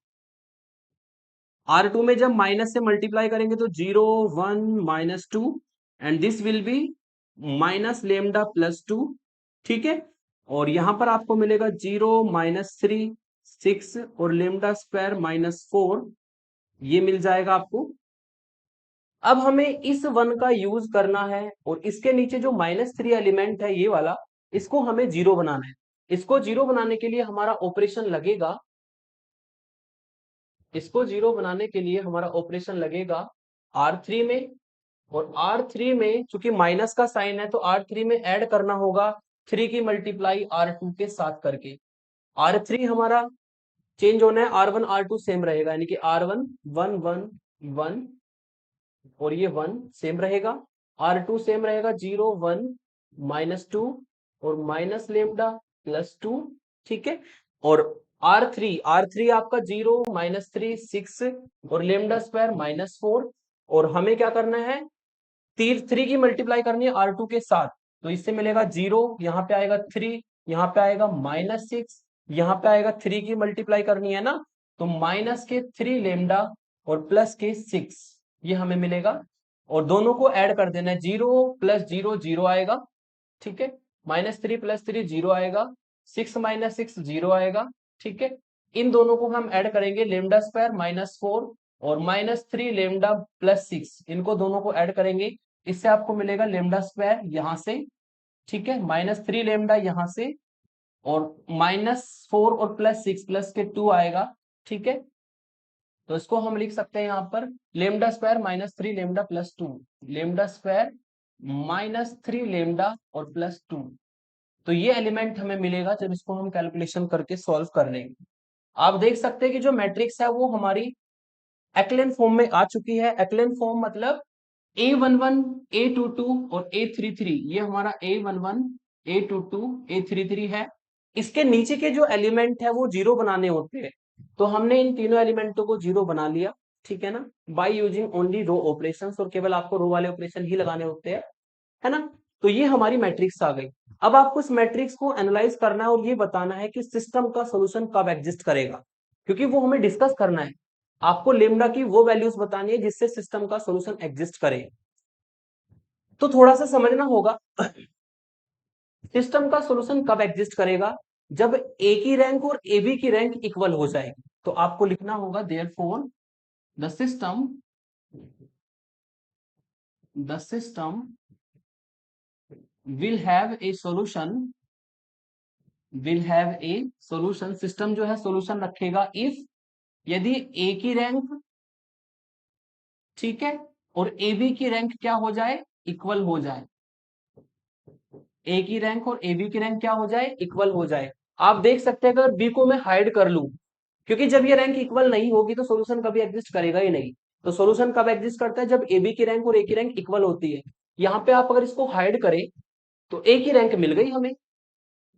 R2 में जब माइनस से मल्टीप्लाई करेंगे तो 0 1 -2 and this will be minus lambda +2, ठीक है। और यहां पर आपको मिलेगा 0 -3 6 और लेमडा स्क्वायर -4, ये मिल जाएगा आपको। अब हमें इस 1 का यूज करना है और इसके नीचे जो -3 एलिमेंट है ये वाला, इसको हमें 0 बनाना है। इसको 0 बनाने के लिए हमारा ऑपरेशन लगेगा, इसको 0 बनाने के लिए हमारा ऑपरेशन लगेगा R3 में। और R3 में चूंकि माइनस का साइन है तो R3 में ऐड करना होगा 3 की मल्टीप्लाई R2 के साथ करके। R3 हमारा चेंज होना है, R1 R2 सेम रहेगा, यानी कि R1 1 1 1 और ये 1 सेम रहेगा। R2 सेम रहेगा 0 1 -2 और माइनस लेमडा +2, ठीक है। और R3 आपका 0 -3 6 और लेमडा स्क्वायर -4। और हमें क्या करना है, 3 की मल्टीप्लाई करनी है R2 के साथ। तो इससे मिलेगा 0, यहाँ पे आएगा 3, यहाँ पे आएगा -6, यहाँ पे आएगा 3 की मल्टीप्लाई करनी है ना, तो माइनस के 3 लेमडा और प्लस के 6, ये हमें मिलेगा। और दोनों को ऐड कर देना है, 0 + 0 0 आएगा, ठीक है। -3 + 3 0 आएगा, 6 - 6 0 आएगा, ठीक है। इन दोनों को हम ऐड करेंगे, लेमडा स्क्वायर -4 और -3 लेमडा +6, इनको दोनों को ऐड करेंगे। इससे आपको मिलेगा लेमडा स्क्वायर यहां से, ठीक है, -3 लेमडा यहां से और -4 और +6 प्लस के 2 आएगा, ठीक है। तो इसको हम लिख सकते हैं यहाँ पर lambda square -3 lambda +2, lambda square -3 lambda और +2। तो ये एलिमेंट हमें मिलेगा जब इसको हम कैलकुलेशन करके सॉल्व कर लेंगे। आप देख सकते हैं कि जो मैट्रिक्स है वो हमारी एक्लेन फॉर्म में आ चुकी है। एक्लेन फॉर्म मतलब A11 A22 और A33, ये हमारा A11 A22 A33 है। इसके नीचे के जो एलिमेंट है वो 0 बनाने होते हैं, तो हमने इन तीनों एलिमेंटों को 0 बना लिया, ठीक है ना, by using only row operations. और केवल आपको रो वाले ऑपरेशन ही लगाने होते हैं, है ना। तो ये हमारी मैट्रिक्स आ गई। अब आपको इस मैट्रिक्स को एनालाइज करना है और ये बताना है कि सिस्टम का सोल्यूशन कब एग्जिस्ट करेगा, क्योंकि वो हमें डिस्कस करना है। आपको लेमडा की वो वैल्यूज बतानी है जिससे सिस्टम का सोल्यूशन एग्जिस्ट करे। तो थोड़ा सा समझना होगा, सिस्टम का सोल्यूशन कब एग्जिस्ट करेगा, जब ए की रैंक और ए बी की रैंक इक्वल हो जाएगी। तो आपको लिखना होगा therefore the system will have a solution, system जो है सॉल्यूशन रखेगा इफ, यदि ए की रैंक, ठीक है, और ए बी की रैंक क्या हो जाए, इक्वल हो जाए। ए की रैंक और ए बी की रैंक क्या हो जाए, इक्वल हो जाए। आप देख सकते हैं अगर बी को मैं हाइड कर लूं, क्योंकि जब ये रैंक इक्वल नहीं होगी तो सॉल्यूशन कभी एग्जिस्ट करेगा ही नहीं। तो सॉल्यूशन कब एग्जिस्ट करता है, जब ए बी की रैंक और ए की रैंक इक्वल होती है। यहाँ पे आप अगर इसको हाइड करें तो ए की रैंक मिल गई हमें।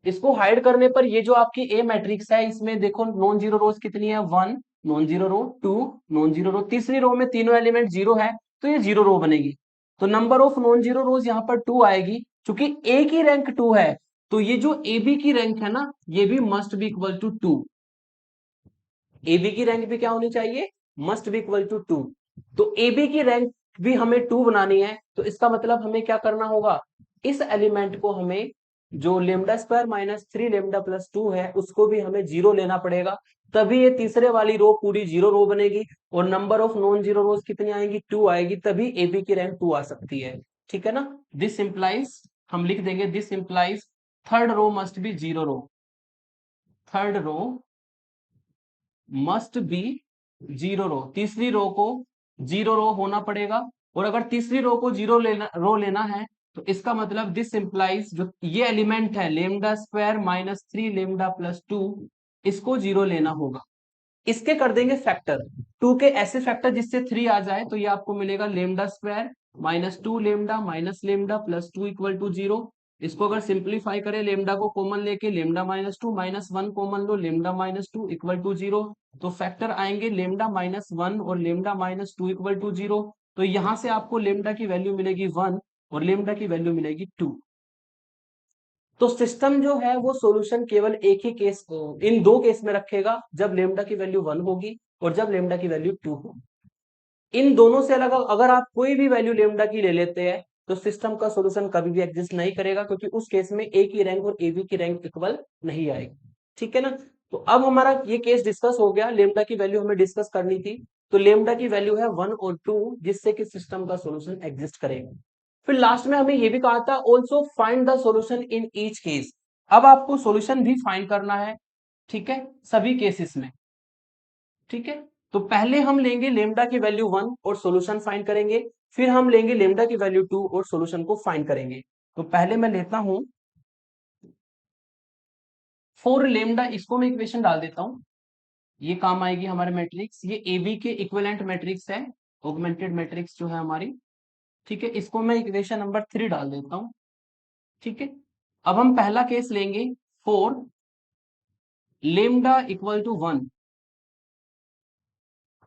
इसको हाइड करने पर ये जो आपकी ए मैट्रिक्स है इसमें देखो नॉन जीरो रोज कितनी है, 1 नॉन जीरो रो, 2 नॉन जीरो रो, तीसरी रो में तीनों एलिमेंट 0 है तो ये 0 रो बनेगी। तो नंबर ऑफ नॉन जीरो रोज यहाँ पर 2 आएगी। चूंकि ए की रैंक 2 है तो ये जो ए बी की रैंक है ना, ये भी must be equal to 2। A B की रैंक भी क्या होनी चाहिए, मस्ट बी इक्वल टू 2। तो ए बी की रैंक भी हमें 2 बनानी है, तो इसका मतलब हमें क्या करना होगा, इस एलिमेंट को हमें जो लेमडा स्क्वायर -3 लेमडा +2 है उसको भी हमें 0 लेना पड़ेगा, तभी ये तीसरे वाली रो पूरी 0 रो बनेगी। और नंबर ऑफ नॉन जीरो रोज कितनी आएंगी, 2 आएगी, तभी ए बी की रैंक 2 आ सकती है, ठीक है ना। दिस इंप्लाइज, हम लिख देंगे this implies third row must be 0 row, third row must be zero row, तीसरी रो को जीरो रो होना पड़ेगा। और अगर तीसरी रो को जीरो लेना है तो इसका मतलब दिस इंप्लाइज जो ये एलिमेंट है lambda square minus 3 lambda plus 2, इसको जीरो लेना होगा। इसके कर देंगे फैक्टर, 2 के ऐसे फैक्टर जिससे 3 आ जाए, तो ये आपको मिलेगा lambda square minus 2 lambda minus lambda plus 2 equal to 0। इसको अगर सिंप्लीफाई करें लेमडा को कॉमन लेके लेमडा माइनस 2 माइनस 1 कॉमन लो, लेमडा माइनस 2 इक्वल टू 0। तो फैक्टर आएंगे लेमडा माइनस 1 और लेमडा माइनस 2 इक्वल टू 0। तो यहां से आपको लेमडा की वैल्यू मिलेगी 1 और लेमडा की वैल्यू मिलेगी 2। तो सिस्टम जो है वो सॉल्यूशन केवल एक ही केस को इन दो केस में रखेगा, जब लेमडा की वैल्यू 1 होगी और जब लेमडा की वैल्यू 2 होगी। इन दोनों से अलग अगर आप कोई भी वैल्यू लेमडा की ले लेते हैं तो सिस्टम का सॉल्यूशन कभी भी एग्जिस्ट नहीं करेगा, क्योंकि उस केस में ए की रैंक और ए बी की रैंक इक्वल नहीं आएगी। ठीक है ना। तो अब हमारा ये केस डिस्कस हो गया, लेमडा की वैल्यू हमें डिस्कस करनी थी। तो लेमडा की वैल्यू है 1 और 2, जिससे कि सिस्टम का सॉल्यूशन एग्जिस्ट करेगा। फिर लास्ट में हमें ये भी कहा था also find the solution in each case. अब आपको सॉल्यूशन भी फाइंड करना है, ठीक है, सभी केसेस में। ठीक है। तो पहले हम लेंगे लेमडा की वैल्यू 1 और सॉल्यूशन फाइंड करेंगे, फिर हम लेंगे लेमडा की वैल्यू 2 और सॉल्यूशन को फाइंड करेंगे। तो पहले मैं लेता हूं फोर लेमडा, इसको मैं इक्वेशन डाल देता हूं, ये काम आएगी हमारे मैट्रिक्स, ये ए बी के इक्विवेलेंट मैट्रिक्स है, ऑगमेंटेड मैट्रिक्स जो है हमारी। ठीक है, इसको मैं इक्वेशन नंबर 3 डाल देता हूं। ठीक है। अब हम पहला केस लेंगे, for lambda equal to 1,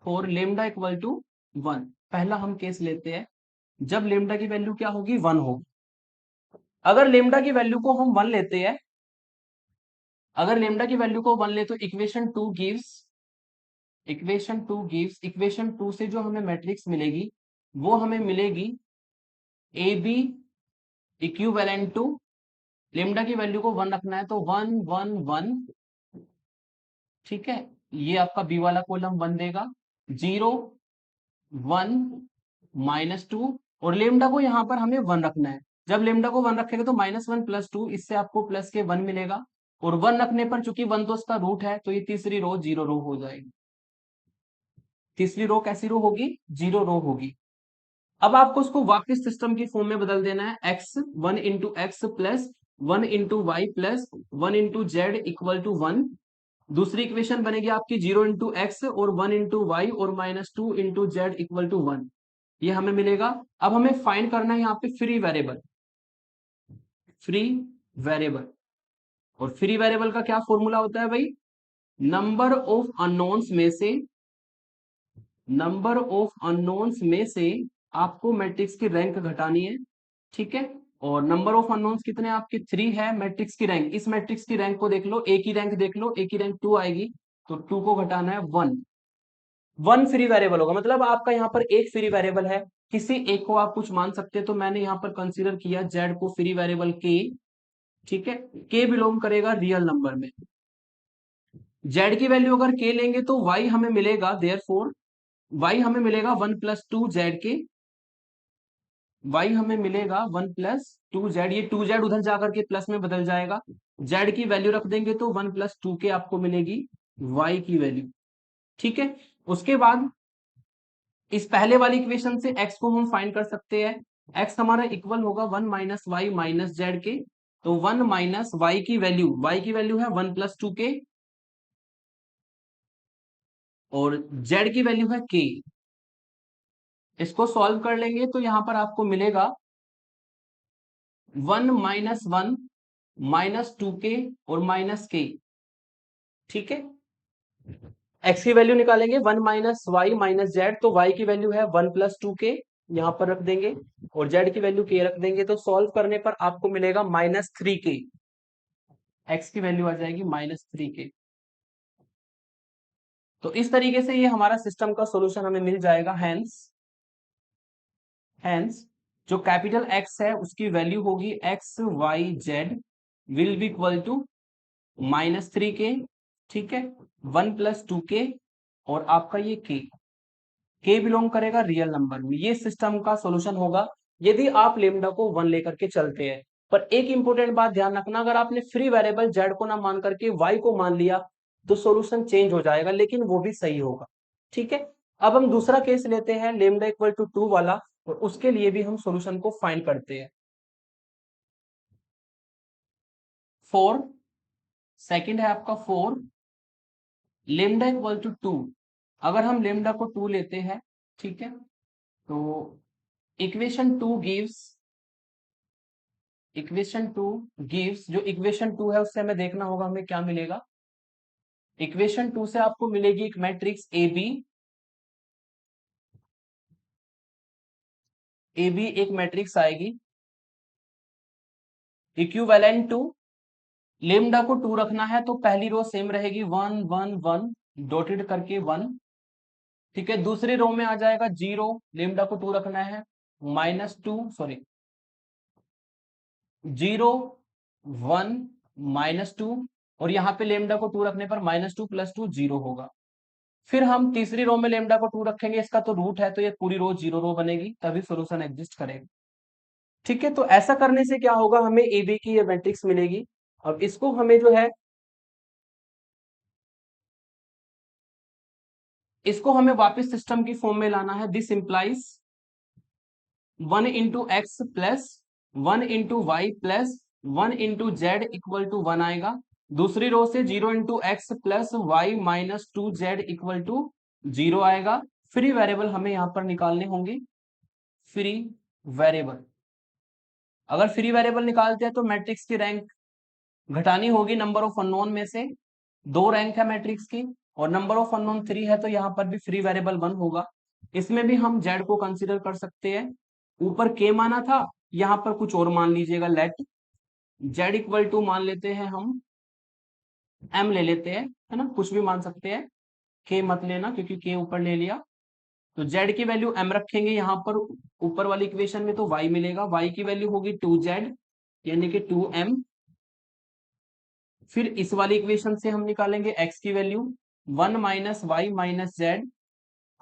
for lambda equal to 1, पहला हम केस लेते हैं जब लेमडा की वैल्यू क्या होगी, 1 होगी। अगर लेमडा की वैल्यू को हम 1 लेते हैं, अगर लेमडा की वैल्यू को 1 ले तो इक्वेशन 2 गिव्स, इक्वेशन 2 से जो हमें मैट्रिक्स मिलेगी वो हमें मिलेगी A B equivalent to, lambda की वैल्यू को 1 रखना है तो 1 1 1। ठीक है, ये आपका बी वाला कॉलम 1 देगा, 0 1 माइनस 2, और लेमडा को यहां पर हमें 1 रखना है। जब लेमडा को 1 रखेगा तो माइनस 1 प्लस 2, इससे आपको प्लस के 1 मिलेगा, और 1 रखने पर चूंकि 1 तो उसका रूट है, तो ये तीसरी रो 0 रो हो जाएगी। तीसरी रो कैसी रो होगी, 0 रो होगी। अब आपको उसको वापस सिस्टम की फॉर्म में बदल देना है, x 1 into x plus 1 into y plus 1 into z equal to 1। दूसरी इक्वेशन बनेगी आपकी 0 इंटू एक्स और 1 इंटू वाई और minus 2 into z equal to 1, ये हमें मिलेगा। अब हमें फाइंड करना है यहाँ पे फ्री वेरिएबल, फ्री वेरिएबल। और फ्री वेरिएबल का क्या फॉर्मूला होता है भाई, नंबर ऑफ अननोन्स में से, नंबर ऑफ अननोन्स में से आपको मैट्रिक्स की रैंक घटानी है। ठीक है, और नंबर ऑफ अननोन्स कितने आपके 3 है, मैट्रिक्स की रैंक, इस मैट्रिक्स की रैंक को देख लो, ए की रैंक देख लो, ए की रैंक 2 आएगी, तो 2 को घटाना है 1। 1 फ्री वेरिएबल होगा, मतलब आपका यहाँ पर एक फ्री वेरिएबल है, किसी एक को आप कुछ मान सकते हैं, तो मैंने यहाँ पर कंसीडर किया जेड को फ्री वेरिएबल के। ठीक है, के बिलोंग करेगा रियल नंबर में। जेड की वैल्यू अगर के लेंगे तो वाई हमें मिलेगा, देयरफॉर वाई हमें मिलेगा 1 प्लस 2 जेड के, वाई हमें मिलेगा 1 प्लस 2 जेड, ये 2 जेड उधर जाकर के प्लस में बदल जाएगा, जेड की वैल्यू रख देंगे तो 1 प्लस 2 के आपको मिलेगी वाई की वैल्यू। ठीक है, उसके बाद इस पहले वाली इक्वेशन से x को हम फाइंड कर सकते हैं, x हमारा इक्वल होगा 1 माइनस वाई माइनस जेड के, तो 1 माइनस वाई की वैल्यू है 1 प्लस 2 के, और z की वैल्यू है k। इसको सॉल्व कर लेंगे तो यहां पर आपको मिलेगा 1 माइनस 1 माइनस 2 के और माइनस के। ठीक है, x की वैल्यू निकालेंगे 1 माइनस वाई माइनस जेड, तो y की वैल्यू है 1 प्लस 2 के, यहां पर रख देंगे, और z की वैल्यू k रख देंगे, तो सॉल्व करने पर आपको मिलेगा माइनस 3 के, x की वैल्यू आ जाएगी माइनस 3 के। तो इस तरीके से ये हमारा सिस्टम का सॉल्यूशन हमें मिल जाएगा। हैंस जो कैपिटल X है उसकी वैल्यू होगी x Y z will be equal to minus 3 के, ठीक है, 1 प्लस 2 के, और आपका ये के बिलोंग करेगा रियल नंबर में। ये सिस्टम का सॉल्यूशन होगा यदि आप लेमडा को 1 लेकर के चलते हैं। पर एक इंपॉर्टेंट बात ध्यान रखना, अगर आपने फ्री वेरिएबल जेड को ना मान करके वाई को मान लिया तो सॉल्यूशन चेंज हो जाएगा, लेकिन वो भी सही होगा। ठीक है, अब हम दूसरा केस लेते हैं लेमडा इक्वल टू 2 वाला, और उसके लिए भी हम सॉल्यूशन को फाइंड करते हैं। 4, सेकंड है आपका 4, लेमडा इक्वल टू 2। अगर हम लेमडा को 2 लेते हैं, ठीक है, तो इक्वेशन 2 गिव्स, जो इक्वेशन 2 है उससे हमें देखना होगा हमें क्या मिलेगा। इक्वेशन 2 से आपको मिलेगी एक मैट्रिक्स ए बी एक मैट्रिक्स आएगी इक्विवेलेंट टू, लेमडा को 2 रखना है तो पहली रो सेम रहेगी 1 1 1 डॉटेड करके 1। ठीक है, दूसरी रो में आ जाएगा 0, लेमडा को 2 रखना है -2, सॉरी 0 1 -2, और यहाँ पे लेमडा को 2 रखने पर -2 + 2 0 होगा। फिर हम तीसरी रो में लेमडा को 2 रखेंगे, इसका तो रूट है तो ये पूरी रो 0 रो बनेगी, तभी सॉल्यूशन एग्जिस्ट करेगा। ठीक है, तो ऐसा करने से क्या होगा, हमें ए बी की ये मैट्रिक्स मिलेगी। अब इसको हमें जो है, इसको हमें वापस सिस्टम की फॉर्म में लाना है। This implies 1 into x plus 1 into y plus 1 into z equal to 1 आएगा। दूसरी रो से 0 into x plus y minus 2 z equal to 0 आएगा। फ्री वेरिएबल हमें यहां पर निकालने होंगे। फ्री वेरिएबल, अगर फ्री वेरिएबल निकालते हैं तो मैट्रिक्स की रैंक घटानी होगी नंबर ऑफ अननोन में से। 2 रैंक है मैट्रिक्स की और नंबर ऑफ अननोन 3 है, तो यहाँ पर भी फ्री वेरिएबल 1 होगा। इसमें भी हम जेड को कंसीडर कर सकते हैं। ऊपर के माना था, यहाँ पर कुछ और मान लीजिएगा, लेट जेड इक्वल टू मान लेते हैं हम एम ले लेते हैं, है ना, कुछ भी मान सकते हैं, के मत लेना क्योंकि के ऊपर ले लिया। तो जेड की वैल्यू एम रखेंगे यहाँ पर, ऊपर वाली इक्वेशन में तो वाई मिलेगा, वाई की वैल्यू होगी 2z यानी कि 2m। फिर इस वाली इक्वेशन से हम निकालेंगे x की value 1 minus y minus z,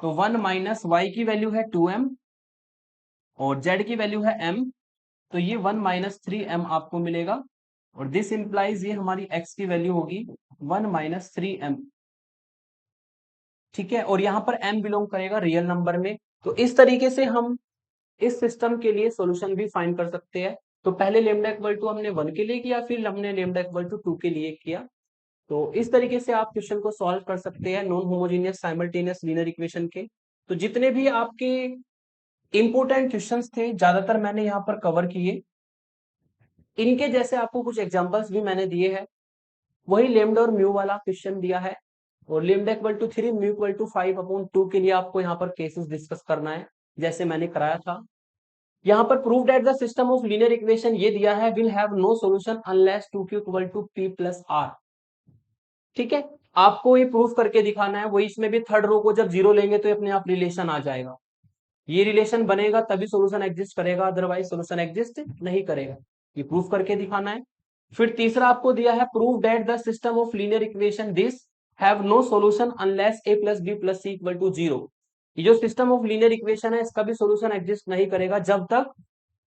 तो 1 माइनस वाई की वैल्यू है 2m और z की वैल्यू है m, तो ये 1 माइनस 3m आपको मिलेगा। और दिस इंप्लाइज ये हमारी x की वैल्यू होगी 1 माइनस 3m। ठीक है, और यहाँ पर m बिलोंग करेगा रियल नंबर में। तो इस तरीके से हम इस सिस्टम के लिए सॉल्यूशन भी फाइंड कर सकते हैं। तो पहले लेमडा इक्वल टू हमने 1 के लिए किया, फिर हमने लेमडा इक्वल टू 2 के लिए किया। तो इस तरीके से आप क्वेश्चन को सॉल्व कर सकते हैं non homogeneous simultaneous linear equation के। तो जितने भी आपके इंपोर्टेंट क्वेश्चंस थे ज्यादातर मैंने यहाँ पर कवर किए। इनके जैसे आपको कुछ एग्जांपल्स भी मैंने दिए हैं। वही लेमडा और म्यू वाला क्वेश्चन दिया है, और lambda equal to 3 mu equal to 5/2 के लिए आपको यहाँ पर केसेस डिस्कस करना है जैसे मैंने कराया था। यहाँ पर prove that the system of linear equation ये दिया है will have no solution unless 2q equal to p plus r। ठीक है, आपको ये प्रूफ करके दिखाना है। वही इसमें भी थर्ड रो को जब 0 लेंगे तो अपने आप रिलेशन आ जाएगा, ये रिलेशन बनेगा तभी सॉल्यूशन एग्जिस्ट करेगा, अदरवाइज सॉल्यूशन एग्जिस्ट नहीं करेगा। ये प्रूफ करके दिखाना है। फिर तीसरा आपको दिया है prove that the system of linear equation this have no solution unless a plus b plus c equal to 0। ये जो सिस्टम ऑफ लीनियर इक्वेशन है इसका भी सॉल्यूशन एग्जिस्ट नहीं करेगा जब तक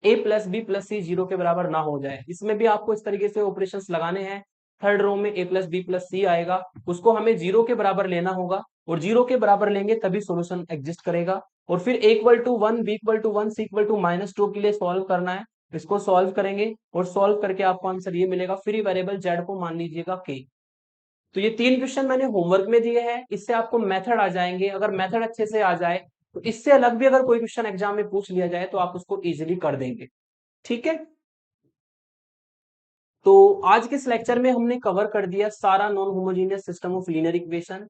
a प्लस बी प्लस सी 0 के बराबर ना हो जाए। इसमें भी आपको इस तरीके से ऑपरेशंस लगाने हैं। थर्ड रो में a प्लस बी प्लस सी आएगा, उसको हमें 0 के बराबर लेना होगा, और 0 के बराबर लेंगे तभी सॉल्यूशन एग्जिस्ट करेगा। और फिर a equal to 1 b equal to 1 c equal to -2 के लिए सॉल्व करना है। इसको सॉल्व करेंगे और सॉल्व करके आपको आंसर ये मिलेगा। फ्री वेरिएबल z को मान लीजिएगा k। तो ये 3 क्वेश्चन मैंने होमवर्क में दिए हैं, इससे आपको मेथड आ जाएंगे। अगर मेथड अच्छे से आ जाए तो इससे अलग भी अगर कोई क्वेश्चन एग्जाम में पूछ लिया जाए तो आप उसको इजीली कर देंगे। ठीक है, तो आज के इस लेक्चर में हमने कवर कर दिया सारा non homogeneous system of linear equation,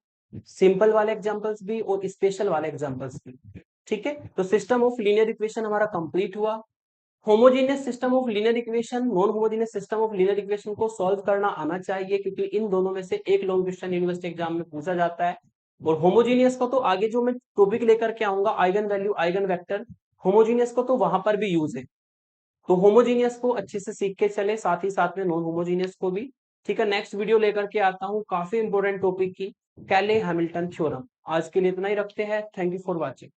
simple वाले एग्जांपल्स भी और स्पेशल वाले एग्जांपल्स भी। ठीक है, तो सिस्टम ऑफ लीनियर इक्वेशन हमारा कंप्लीट हुआ। Homogeneous system of linear equation, non homogeneous system of linear equation को सॉल्व करना आना चाहिए, क्योंकि इन दोनों में से एक लॉन्ग क्वेश्चन यूनिवर्सिटी एग्जाम में पूछा जाता है। और होमोजेनियस का तो आगे जो मैं टॉपिक लेकर के आऊंगा eigen value eigen vector, homogeneous का तो वहां पर भी यूज है। तो होमोजीनियस को अच्छे से सीख के चले, साथ ही साथ में नॉन होमोजीनियस को भी। ठीक है, नेक्स्ट वीडियो लेकर के आता हूँ काफी इंपोर्टेंट टॉपिक की, कैले हैमिल्टन थ्योरम। आज के लिए इतना ही रखते हैं। Thank you for watching.